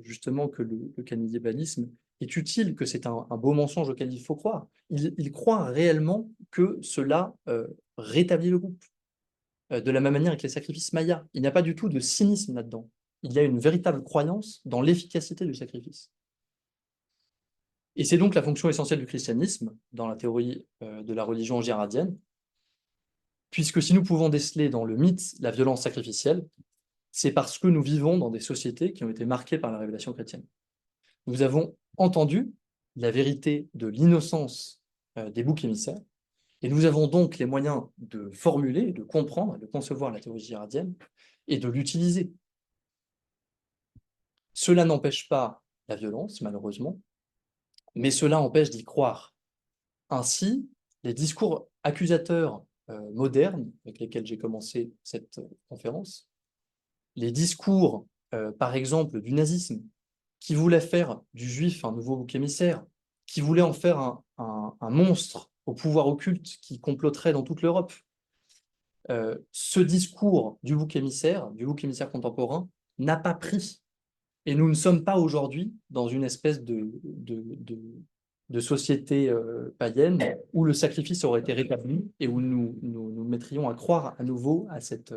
justement que le cannibalisme est utile, que c'est un beau mensonge auquel il faut croire. Ils croient réellement que cela rétablit le groupe. De la même manière avec les sacrifices mayas. Il n'y a pas du tout de cynisme là-dedans. Il y a une véritable croyance dans l'efficacité du sacrifice. Et c'est donc la fonction essentielle du christianisme dans la théorie de la religion girardienne, puisque si nous pouvons déceler dans le mythe la violence sacrificielle, c'est parce que nous vivons dans des sociétés qui ont été marquées par la révélation chrétienne. Nous avons entendu la vérité de l'innocence des boucs émissaires, et nous avons donc les moyens de formuler, de comprendre, de concevoir la théorie girardienne et de l'utiliser. Cela n'empêche pas la violence, malheureusement, mais cela empêche d'y croire. Ainsi, les discours accusateurs modernes, avec lesquels j'ai commencé cette conférence, les discours, par exemple, du nazisme, qui voulait faire du juif un nouveau bouc émissaire, qui voulait en faire un monstre au pouvoir occulte qui comploterait dans toute l'Europe. Ce discours du bouc émissaire contemporain, n'a pas pris. Et nous ne sommes pas aujourd'hui dans une espèce de société païenne où le sacrifice aurait été rétabli et où nous mettrions à croire à nouveau à cette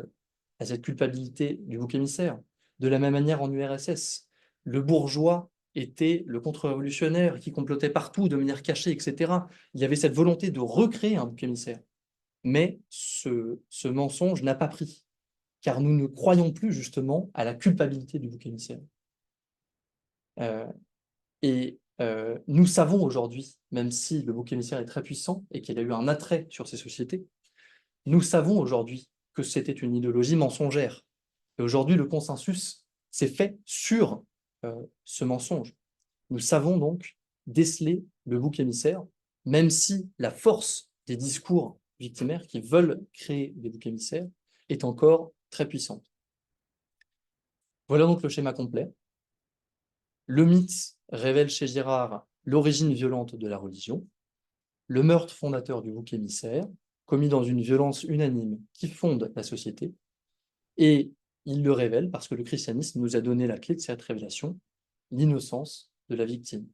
culpabilité du bouc émissaire. De la même manière en URSS, le bourgeois était le contre-révolutionnaire qui complotait partout de manière cachée, etc. Il y avait cette volonté de recréer un bouc émissaire. Mais ce mensonge n'a pas pris, car nous ne croyons plus justement à la culpabilité du bouc émissaire. Et nous savons aujourd'hui, même si le bouc émissaire est très puissant et qu'il a eu un attrait sur ces sociétés, nous savons aujourd'hui que c'était une idéologie mensongère. Et aujourd'hui, le consensus s'est fait sur ce mensonge. Nous savons donc déceler le bouc émissaire, même si la force des discours victimaires qui veulent créer des boucs émissaires est encore très puissante. Voilà donc le schéma complet. Le mythe révèle chez Girard l'origine violente de la religion, le meurtre fondateur du bouc émissaire, commis dans une violence unanime qui fonde la société, et il le révèle parce que le christianisme nous a donné la clé de cette révélation, l'innocence de la victime.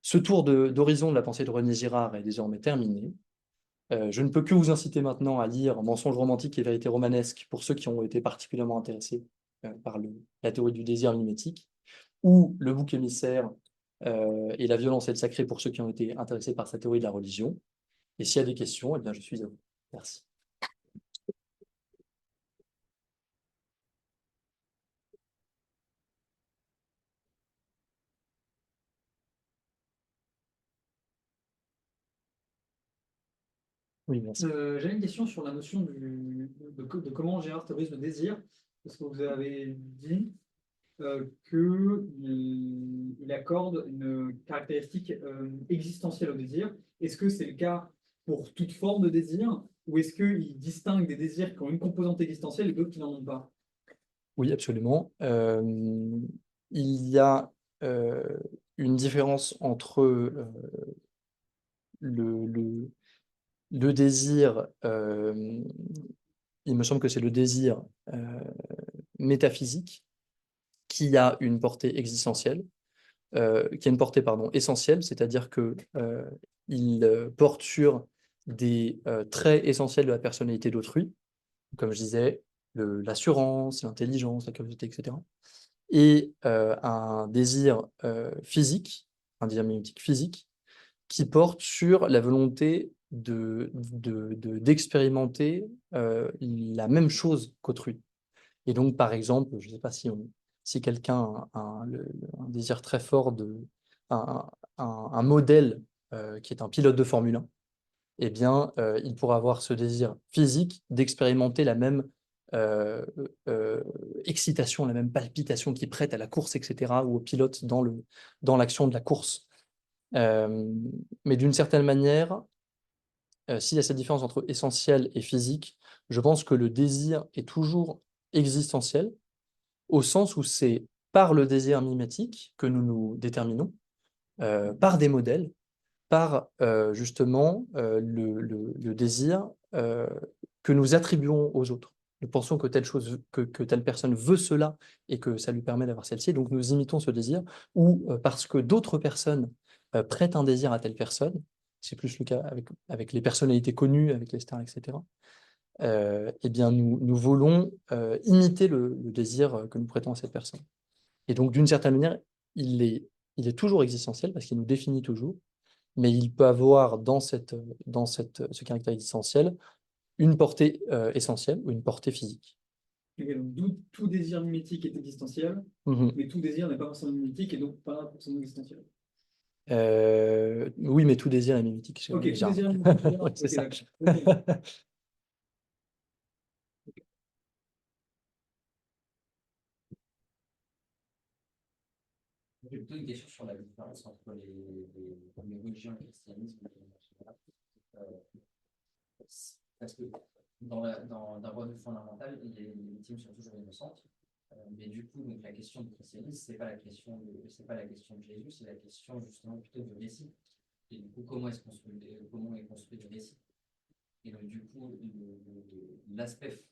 Ce tour d'horizon de la pensée de René Girard est désormais terminé. Je ne peux que vous inciter maintenant à lire Mensonges romantiques et vérité romanesque pour ceux qui ont été particulièrement intéressés par la théorie du désir mimétique, ou Le bouc émissaire et la violence et le sacré pour ceux qui ont été intéressés par sa théorie de la religion. Et s'il y a des questions, eh bien, je suis à vous. Merci. Oui, merci. J'avais une question sur la notion de comment Gérard théorise le désir, parce que vous avez dit qu'il accorde une caractéristique existentielle au désir. Est-ce que c'est le cas pour toute forme de désir, ou est-ce qu'il distingue des désirs qui ont une composante existentielle et d'autres qui n'en ont pas? Oui, absolument. Il y a une différence entre le désir, il me semble que c'est le désir métaphysique, qui a une portée existentielle, qui a une portée, pardon, essentielle, c'est-à-dire que il porte sur des traits essentiels de la personnalité d'autrui, comme je disais, l'assurance, l'intelligence, la curiosité, etc. Et un désir physique, un désir mimétique physique, qui porte sur la volonté d'expérimenter la même chose qu'autrui. Et donc, par exemple, je ne sais pas si quelqu'un a un désir très fort un, un modèle qui est un pilote de Formule 1, eh bien, il pourra avoir ce désir physique d'expérimenter la même euh, euh, excitation, la même palpitation qui prête à la course, etc., ou au pilote dans l'action de la course. Mais d'une certaine manière, s'il y a cette différence entre essentiel et physique, je pense que le désir est toujours existentiel, au sens où c'est par le désir mimétique que nous nous déterminons, par des modèles, par justement le désir que nous attribuons aux autres. Nous pensons que telle chose, que telle personne veut cela et que ça lui permet d'avoir celle-ci, donc nous imitons ce désir, ou parce que d'autres personnes prêtent un désir à telle personne, c'est plus le cas avec les personnalités connues, avec les stars, etc. Eh bien, nous voulons imiter le désir que nous prêtons à cette personne. Et donc, d'une certaine manière, il est toujours existentiel parce qu'il nous définit toujours, mais il peut avoir ce caractère existentiel une portée essentielle ou une portée physique. Ok, donc tout désir mimétique est existentiel, Mhm. mais tout désir n'est pas forcément mimétique et donc pas forcément existentiel. Oui, mais tout désir est mimétique. Ok, tout Gérard. désir est mimétique. Ouais, c'est Ok, ça. d'accord. Ok. J'ai plutôt une question sur la différence entre les religions et le christianisme en général. Euh, Parce que d'un point de vue fondamental, les victimes sont toujours innocentes. Mais du coup, donc, la question du christianisme, c'est pas la question de Jésus, c'est la question justement plutôt du récit. Et du coup, comment est construit le récit. Et donc, du coup, l'aspect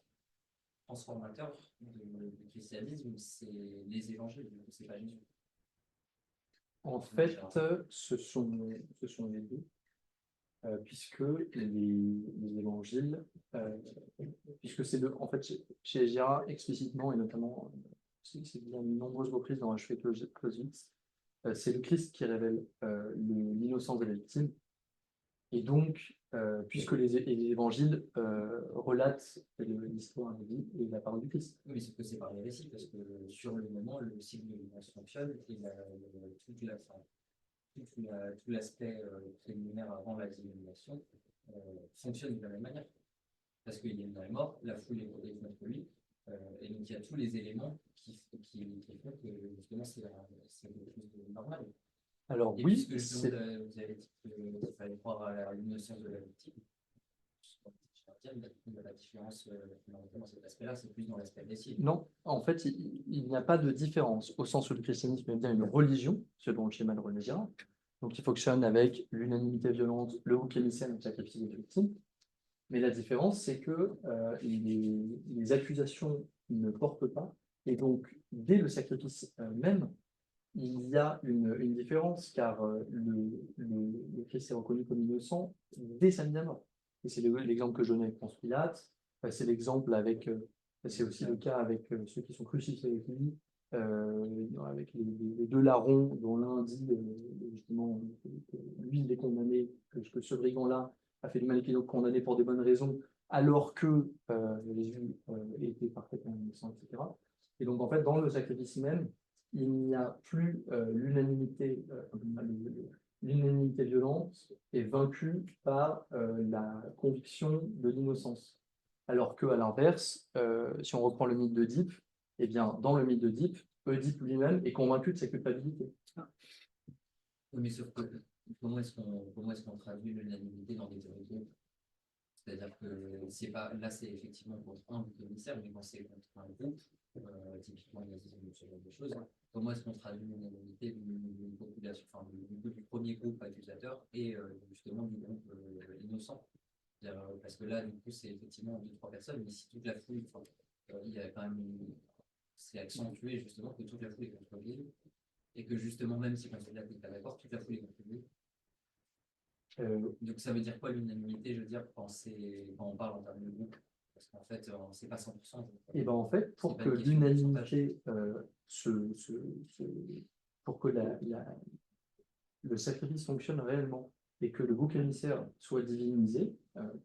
transformateur du christianisme, c'est les évangiles, du coup, c'est pas Jésus. En fait, ce sont les deux, puisque les évangiles, puisque en fait, chez Girard, explicitement, et notamment, c'est dit à de nombreuses reprises dans Achevé Clausewitz, c'est le Christ qui révèle l'innocence de la victime. Et donc, puisque les évangiles relatent l'histoire de la vie et la parole du Christ. Oui, c'est que c'est par les récits, parce que sur le moment, le cycle de l'évidence fonctionne et toute la fin. tout l'aspect préliminaire avant la dissimulation fonctionne de la même manière. Parce qu'il y a une mort, la foule est protégée contre lui, et donc il y a tous les éléments qui font que justement c'est quelque chose de normal. Alors Et oui, puisque justement vous avez dit qu'il fallait croire à l'innocence de la victime, la différence dans cet aspect-là, c'est plus dans l'aspect récit. non, en fait, il n'y a pas de différence au sens où le christianisme est bien une religion, selon le schéma de René Girard. Donc, il fonctionne avec l'unanimité violente, le bouc émissaire, le sacrifice des victimes. Mais la différence, c'est que les accusations ne portent pas. Et donc, dès le sacrifice même, il y a une différence, car le Christ est reconnu comme innocent dès sa mise à mort. Et c'est l'exemple que je donnais avec Ponce Pilate, c'est l'exemple avec, c'est aussi le cas avec ceux qui sont crucifiés avec lui, avec les deux larrons, dont l'un dit justement que lui, il est condamné, que ce brigand-là a fait du mal et qu'il est condamné pour des bonnes raisons, alors que Jésus était parfaitement innocent, etc. Et donc, en fait, dans le sacrifice même, il n'y a plus l'unanimité violente est vaincue par la conviction de l'innocence. Alors qu'à l'inverse, si on reprend le mythe d'Oedipe, eh bien, dans le mythe d'Oedipe, Oedipe lui-même est convaincu de sa culpabilité. Oui, mais sauf que comment est-ce qu'on traduit l'unanimité dans des théories? C'est-à-dire que c'est pas, là, c'est effectivement contre un commissaire, mais quand c'est contre un groupe, typiquement il y a ce genre de choses, comment est-ce qu'on traduit l'unanimité d'une population, enfin, du premier groupe accusateur et justement du groupe innocent? Parce que là, du coup, c'est effectivement 2-3 personnes, mais si toute la foule, il y a quand même c'est accentué justement que toute la foule est contre lui, et que justement, même si quand n'est pas d'accord, toute la foule est contre lui. Donc ça veut dire quoi l'unanimité, je veux dire, quand on parle en termes de groupe? Parce qu'en fait, c'est pas 100%. Et ben en fait, pour que l'unanimité pour que le sacrifice fonctionne réellement et que le bouc émissaire soit divinisé,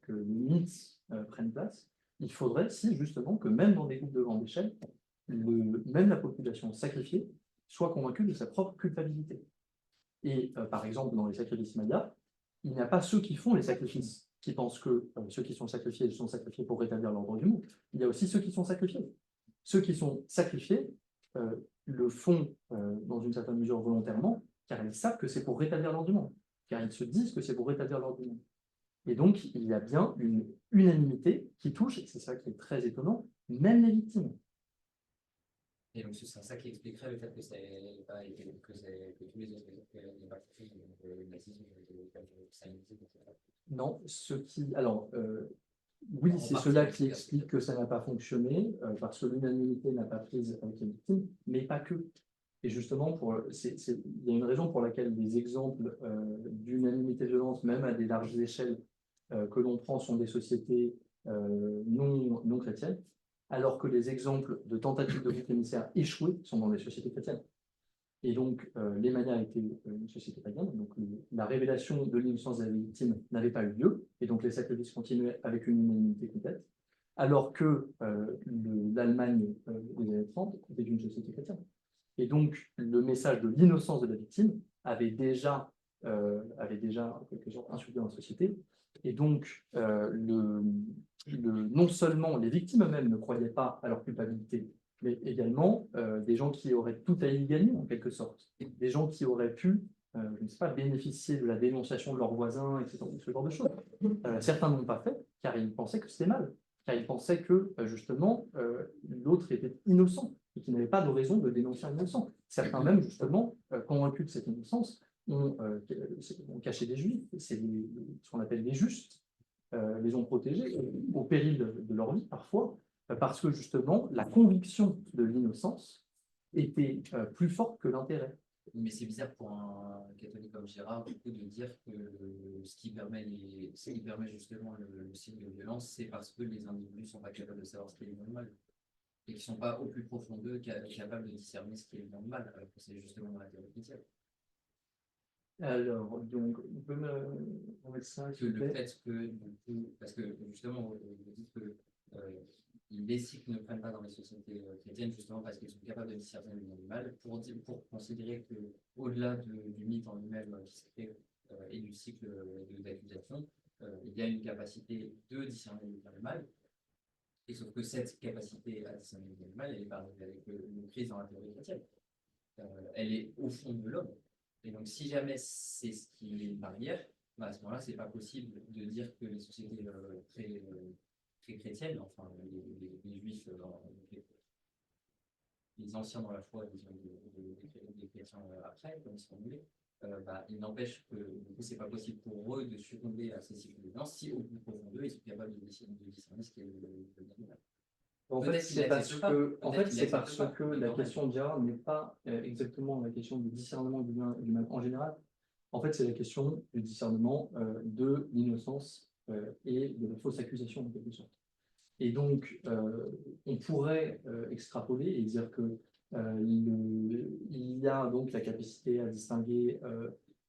que le mythe prenne place, il faudrait, si justement, que même dans des groupes de grande échelle, même la population sacrifiée soit convaincue de sa propre culpabilité. Et par exemple, dans les sacrifices mayas, il n'y a pas ceux qui font les sacrifices qui pensent que ceux qui sont sacrifiés pour rétablir l'ordre du monde. Il y a aussi ceux qui sont sacrifiés. Ceux qui sont sacrifiés le font dans une certaine mesure volontairement, car ils savent que c'est pour rétablir l'ordre du monde, car ils se disent que c'est pour rétablir l'ordre du monde. Et donc, il y a bien une unanimité qui touche, et c'est ça qui est très étonnant, même les victimes. Et donc, c'est ça qui expliquerait le fait que tous les autres n'aient pas fait le nazisme, non, alors, oui, c'est cela qui explique que ça n'a pas fonctionné, parce que l'unanimité n'a pas prise avec les victimes, mais pas que. Et justement, il y a une raison pour laquelle les exemples d'unanimité violente, même à des larges échelles, que l'on prend sont des sociétés non chrétiennes, alors que les exemples de tentatives de bouc émissaire échouées sont dans des sociétés chrétiennes. Et donc, les Mayas étaient une société païenne, donc la révélation de l'innocence des victimes n'avait pas eu lieu, et donc les sacrifices continuaient avec une unanimité complète, alors que l'Allemagne des années 30 était une société chrétienne. Et donc, le message de l'innocence de la victime avait déjà en quelque sorte insulté dans la société. Et donc, non seulement les victimes eux-mêmes ne croyaient pas à leur culpabilité, mais également des gens qui auraient tout à y gagner, en quelque sorte. Des gens qui auraient pu, je ne sais pas, bénéficier de la dénonciation de leurs voisins, etc., ce genre de choses. Certains n'ont pas fait, car ils pensaient que c'était mal, car ils pensaient que, justement, l'autre était innocent et qu'il n'avait pas de raison de dénoncer un innocent. Certains même, justement, convaincus de cette innocence, ont caché des juifs, c'est ce qu'on appelle les justes, les ont protégés au péril de leur vie parfois, parce que justement la conviction de l'innocence était plus forte que l'intérêt. Mais c'est bizarre pour un catholique comme Girard du coup, de dire que ce qui permet justement le signe de violence, c'est parce que les individus ne sont pas capables de savoir ce qui est le mal et qui ne sont pas au plus profond d'eux capables de discerner ce qui est le mal, alors que c'est justement dans la théorie chrétienne. Alors, donc, on peut me remettre ça, que le fait que, du coup, parce que justement, vous dites que les cycles ne prennent pas dans les sociétés chrétiennes, justement parce qu'ils sont capables de discerner le bien et le mal, pour considérer qu'au-delà du mythe en lui-même qui se crée et du cycle d'accusation, il y a une capacité de discerner le bien et le mal. Et sauf que cette capacité à discerner le bien et le mal, elle est partagée avec le Christ dans la théorie chrétienne. Elle est au fond de l'homme. Et donc, si jamais c'est ce qui est une barrière, bah, à ce moment-là, c'est pas possible de dire que les sociétés très chrétiennes, enfin les juifs, les anciens dans la foi, disons, des chrétiens après, comme ils sont voulés, bah, il n'empêche que du coup, c'est pas possible pour eux de succomber à ces cycles de violence si au plus profond d'eux, ils sont capables de discerner ce qui est le bien et le mal. En fait, Peut-être qu'ils c'est parce l'acceptent pas. que, en Peut-être fait, qu'ils c'est l'acceptent parce pas, que mais la quand même. question de Gérard n'est pas exactement la question du discernement du bien et du mal en général. En fait, c'est la question du discernement de l'innocence et de la fausse accusation, en quelque sorte. Et donc, on pourrait extrapoler et dire que il y a donc la capacité à distinguer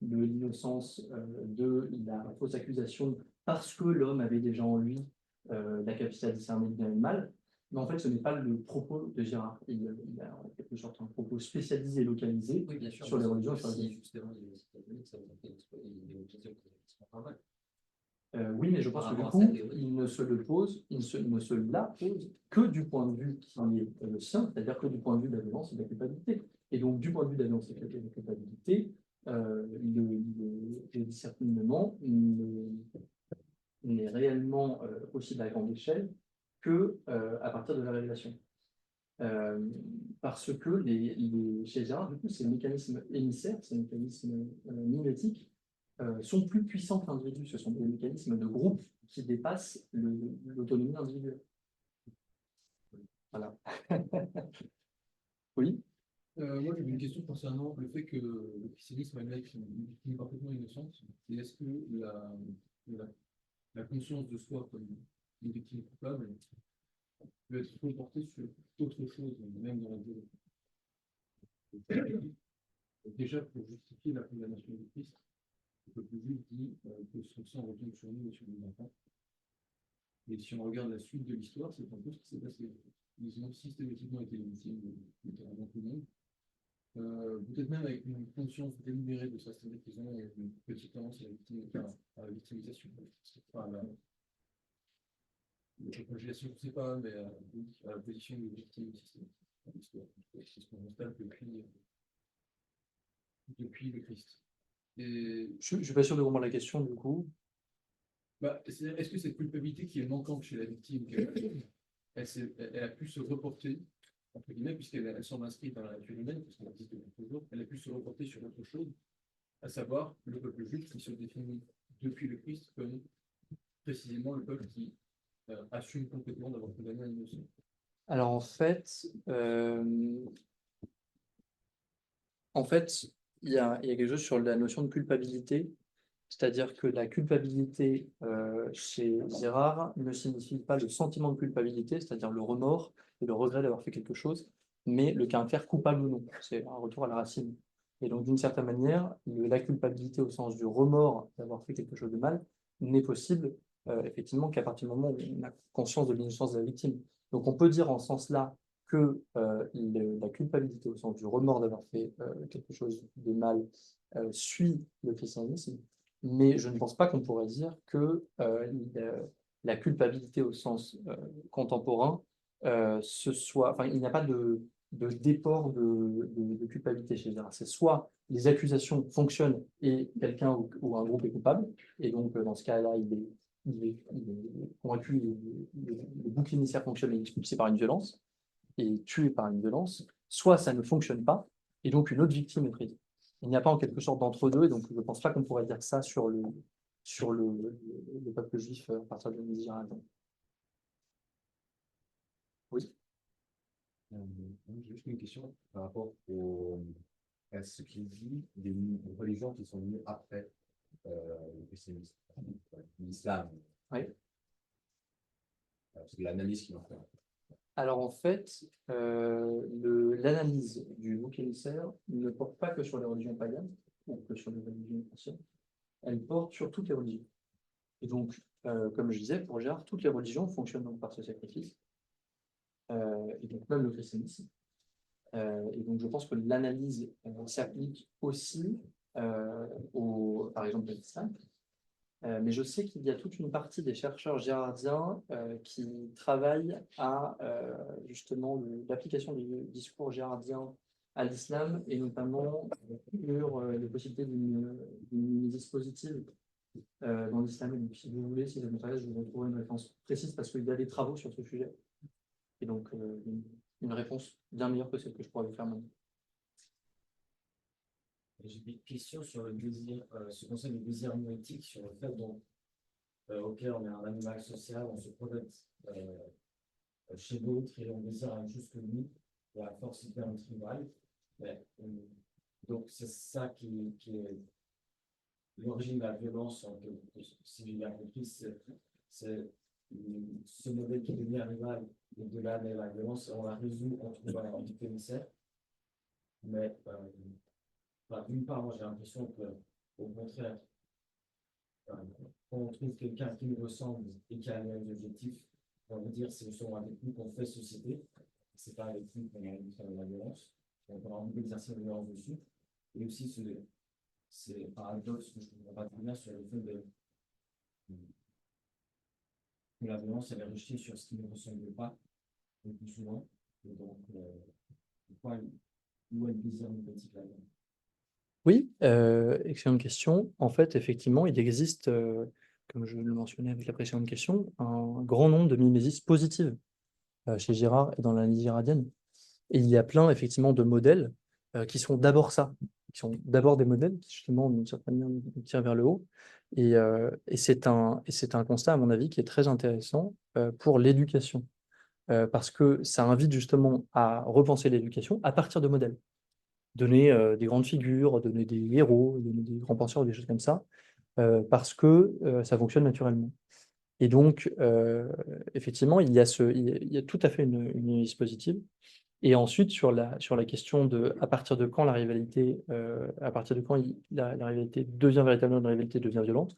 de l'innocence de la fausse accusation parce que l'homme avait déjà en lui la capacité à discerner le bien et le mal. Mais en fait, ce n'est pas le propos de Girard. Il a en quelque sorte un propos spécialisé et localisé Oui, bien sûr, sur les religions et sur les si justement il est aussi catholique, ça veut dire qu'il est obligé de se pas mal. Oui, mais je pense Par que du rapport à sa coup, théorie. il ne se le pose, il ne se la pose que du point de vue qui en est le sien, c'est-à-dire que du point de vue de la violence et de la culpabilité. Et donc, du point de vue de la violence et de la culpabilité, le discernement n'est réellement aussi de la grande échelle que à partir de la révélation. Euh, Parce que chez Gérard, du coup, ces mécanismes émissaires, ces mécanismes mimétiques, sont plus puissants que l'individu. Ce sont des mécanismes de groupe qui dépassent l'autonomie individuelle. Voilà. Oui. Moi, j'avais une question concernant le fait que le christianisme admet une victime parfaitement innocente. Et est-ce que la, la conscience de soi comme une victime coupable peut être reportée sur autre chose, même dans la durée? Déjà, pour justifier la condamnation du Christ, le peuple juif dit que son sang retombe sur nous et sur nos enfants. Et si on regarde la suite de l'histoire, c'est un peu ce qui s'est passé. Ils ont systématiquement été les victimes de littéralement tout le monde. Peut-être même avec une conscience délibérée de ça, c'est-à-dire qu'ils ont une petite tendance à la victimisation. Enfin, la conjugation, je ne sais pas, mais à la position de victime systématique dans l'histoire. C'est ce qu'on constate depuis le Christ. Et, Je ne suis pas sûr de comprendre la question, du coup. bah, est-ce que cette culpabilité qui est manquante chez la victime, elle a pu se reporter, entre guillemets, puisqu'elle semble inscrite dans la nature humaine, parce qu'elle existe depuis toujours, elle a pu se reporter sur autre chose, à savoir le peuple juif qui se définit depuis le Christ comme précisément le peuple qui assume complètement d'avoir condamné un innocent. Alors, en fait, il y a quelque chose sur la notion de culpabilité. C'est-à-dire que la culpabilité chez Gérard ne signifie pas le sentiment de culpabilité, c'est-à-dire le remords et le regret d'avoir fait quelque chose, mais le caractère coupable ou non. C'est un retour à la racine. Et donc, d'une certaine manière, la culpabilité au sens du remords d'avoir fait quelque chose de mal n'est possible, effectivement, qu'à partir du moment où on a conscience de l'innocence de la victime. Donc, on peut dire en ce sens-là que la culpabilité au sens du remords d'avoir fait quelque chose de mal suit le christianisme, mais je ne pense pas qu'on pourrait dire que la culpabilité au sens contemporain, enfin, il n'y a pas de déport de culpabilité chez Gérard. C'est soit les accusations fonctionnent et quelqu'un ou un groupe est coupable, et donc dans ce cas-là, il est convaincu, le bouc émissaire fonctionne et il est expulsé par une violence, et tué par une violence, soit ça ne fonctionne pas, et donc une autre victime est prise. Il n'y a pas en quelque sorte d'entre-deux, et donc je ne pense pas qu'on pourrait dire ça sur le peuple juif à partir de Gérard. Oui. J'ai juste une question par rapport à ce qu'il dit des religions qui sont venues après le christianisme, l'islam. Oui. C'est l'analyse qu'il en fait. Alors en fait, l'analyse du bouc émissaire ne porte pas que sur les religions païennes ou que sur les religions anciennes, elle porte sur toutes les religions. Et donc, comme je disais, pour Gérard, toutes les religions fonctionnent donc par ce sacrifice, et donc même le christianisme. Et donc, je pense que l'analyse s'applique aussi par exemple, à l'islam. Mais je sais qu'il y a toute une partie des chercheurs gérardiens qui travaillent à justement l'application du discours gérardien à l'islam, et notamment sur les possibilités d'une dispositive dans l'islam. Donc, si vous voulez, si ça m'intéresse, je vous retrouverai une réponse précise parce qu'il y a des travaux sur ce sujet. Et donc, une réponse bien meilleure que celle que je pourrais vous faire maintenant. J'ai des questions sur le désir, ce concept de désir noétique, sur le fait dont, ok, on est un animal social, on se projette chez d'autres et on désire la même chose que nous, et à force de faire un tribal. Donc, c'est ça qui est l'origine de la violence, si j'ai bien compris, c'est ce modèle qui devient rival, et de là naît la violence, et on la résout en trouvant un petit émissaire. Mais d'une part, moi j'ai l'impression qu'au contraire, quand on trouve quelqu'un qui nous ressemble et qui a les mêmes objectifs, on va dire c'est justement avec nous qu'on fait société, c'est pas avec nous qu'on a envie de faire de la violence, donc on a envie d'exercer la violence dessus. Et aussi, c'est un paradoxe que je ne comprends pas très bien sur le fait que la violence elle est rejetée sur ce qui ne ressemble pas le plus souvent. Et donc, pourquoi où est le désir médiatique là-dedans? Oui, excellente question. En fait, effectivement, il existe, comme je le mentionnais avec la précédente question, un grand nombre de mimésis positives chez Girard et dans l'analyse girardienne. Et il y a plein, effectivement, de modèles qui sont d'abord ça, qui sont d'abord des modèles qui, justement, d'une certaine manière, nous tirent vers le haut. Et c'est un constat, à mon avis, qui est très intéressant pour l'éducation, parce que ça invite justement à repenser l'éducation à partir de modèles. Donner des grandes figures, donner des héros, donner des grands penseurs, des choses comme ça, parce que ça fonctionne naturellement. Et donc, effectivement, il y a tout à fait une analyse positive. Et ensuite, sur la question de à partir de quand la rivalité, à partir de quand la rivalité devient véritablement une rivalité, devient violente,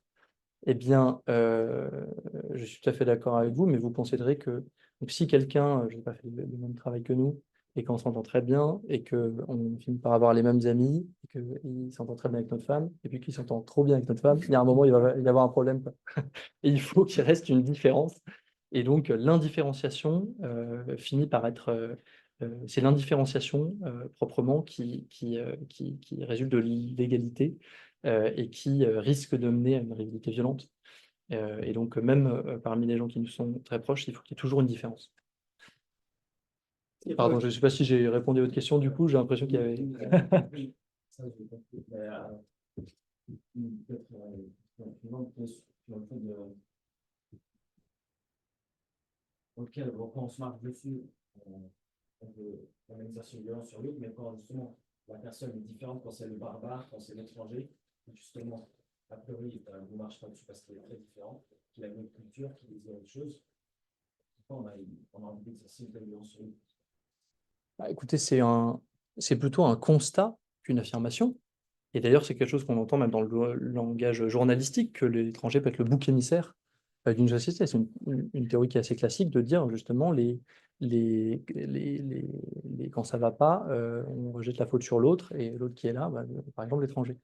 eh bien, je suis tout à fait d'accord avec vous, mais vous considérez que donc, si quelqu'un, je n'ai pas fait le même travail que nous, et qu'on s'entend très bien, et qu'on finit par avoir les mêmes amis, et qu'il s'entend très bien avec notre femme, et puis qu'il s'entend trop bien avec notre femme, il y a un moment, il va y avoir un problème, quoi. Et il faut qu'il reste une différence. Et donc, l'indifférenciation finit par être... c'est l'indifférenciation proprement qui résulte de l'égalité et qui risque de mener à une rivalité violente. Et donc, même parmi les gens qui nous sont très proches, il faut qu'il y ait toujours une différence. Pardon, je ne sais pas si j'ai répondu à votre question, du coup, j'ai l'impression qu'il y avait... Ça, je l'ai compris. Mais peut-être sur le fait de ok, bon, quand on se marche dessus, on exerce une violence sur l'autre, mais quand justement la personne est différente, quand c'est le barbare, quand c'est l'étranger, justement, a priori, on ne marche pas dessus parce qu'il est très différent, qu'il a une autre culture, qu'il désire autre chose. Pourquoi on a envie d'exercer une violence sur lui? Bah, écoutez, c'est plutôt un constat qu'une affirmation. Et d'ailleurs, c'est quelque chose qu'on entend même dans le langage journalistique, que l'étranger peut être le bouc émissaire d'une société. C'est une théorie qui est assez classique de dire justement quand ça ne va pas, on rejette la faute sur l'autre, et l'autre qui est là, bah, par exemple l'étranger.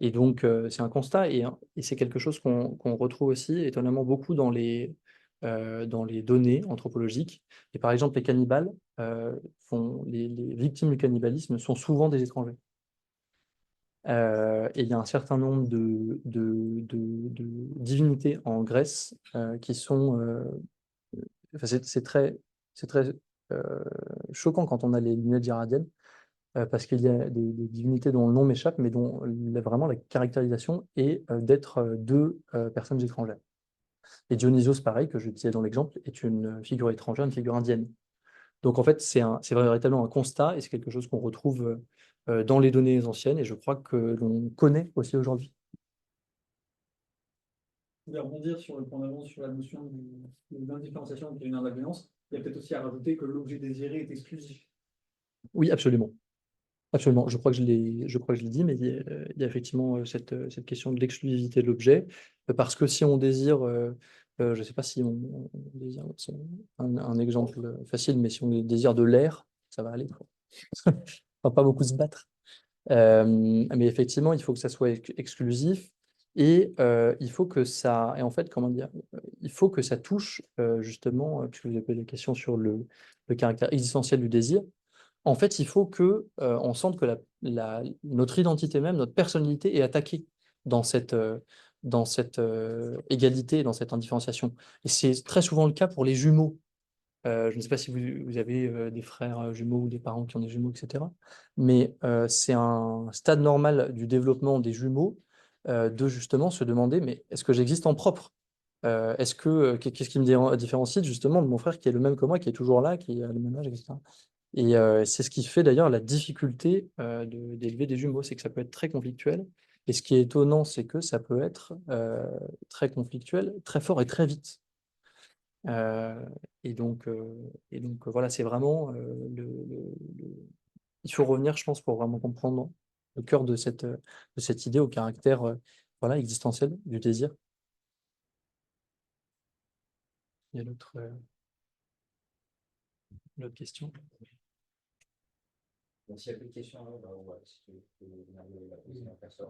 Et donc, c'est un constat, et c'est quelque chose qu'on retrouve aussi étonnamment beaucoup dans les données anthropologiques. Et par exemple, les cannibales, les victimes du cannibalisme sont souvent des étrangers. Et il y a un certain nombre de divinités en Grèce qui sont... enfin, c'est très choquant quand on a les lunettes girardiennes, parce qu'il y a des divinités dont le nom m'échappe, mais dont vraiment la caractérisation est d'être deux personnes étrangères. Et Dionysos, pareil, que je disais dans l'exemple, est une figure étrangère, une figure indienne. Donc en fait, c'est véritablement un constat, et c'est quelque chose qu'on retrouve dans les données anciennes, et je crois que l'on connaît aussi aujourd'hui. Je voulais rebondir sur le point d'avant sur la notion d'indifférenciation qui vient de la violence. Il y a peut-être aussi à rajouter que l'objet désiré est exclusif. Oui, absolument. Absolument, je crois que je l'ai dit, mais il y a effectivement cette question de l'exclusivité de l'objet, parce que si on désire, je ne sais pas si on désire, un exemple facile, mais si on désire de l'air, ça va aller, quoi. On va pas beaucoup se battre. Mais effectivement, il faut que ça soit exclusif et il faut que ça, et en fait, comment dire, il faut que ça touche justement, puisque vous avez posé des questions sur le caractère existentiel du désir. En fait, il faut que on sente que notre identité même, notre personnalité est attaquée dans cette égalité, dans cette indifférenciation. Et c'est très souvent le cas pour les jumeaux. Je ne sais pas si vous avez des frères jumeaux ou des parents qui ont des jumeaux, etc. Mais c'est un stade normal du développement des jumeaux de justement se demander, mais est-ce que j'existe en propre? Qu'est-ce qui me différencie justement de mon frère qui est le même que moi, qui est toujours là, qui a le même âge, etc. Et c'est ce qui fait d'ailleurs la difficulté d'élever des jumeaux, c'est que ça peut être très conflictuel. Et ce qui est étonnant, c'est que ça peut être très conflictuel, très fort et très vite. Euh, voilà, c'est vraiment il faut revenir, je pense, pour vraiment comprendre le cœur de cette idée au caractère voilà, existentiel du désir. Il y a l'autre question. Donc, s'il n'y a plus de questions, on va poser la personne.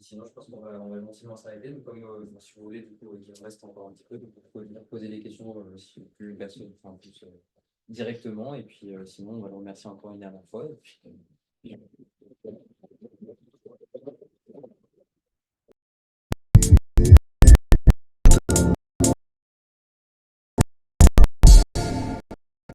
Sinon, je pense on va gentiment s'arrêter. Donc, comme si vous voulez, du coup, il reste encore un petit peu. Donc, vous pouvez venir poser des questions si plus personne, enfin, plus directement. Et puis, sinon, on va le remercier encore une dernière fois. Et puis,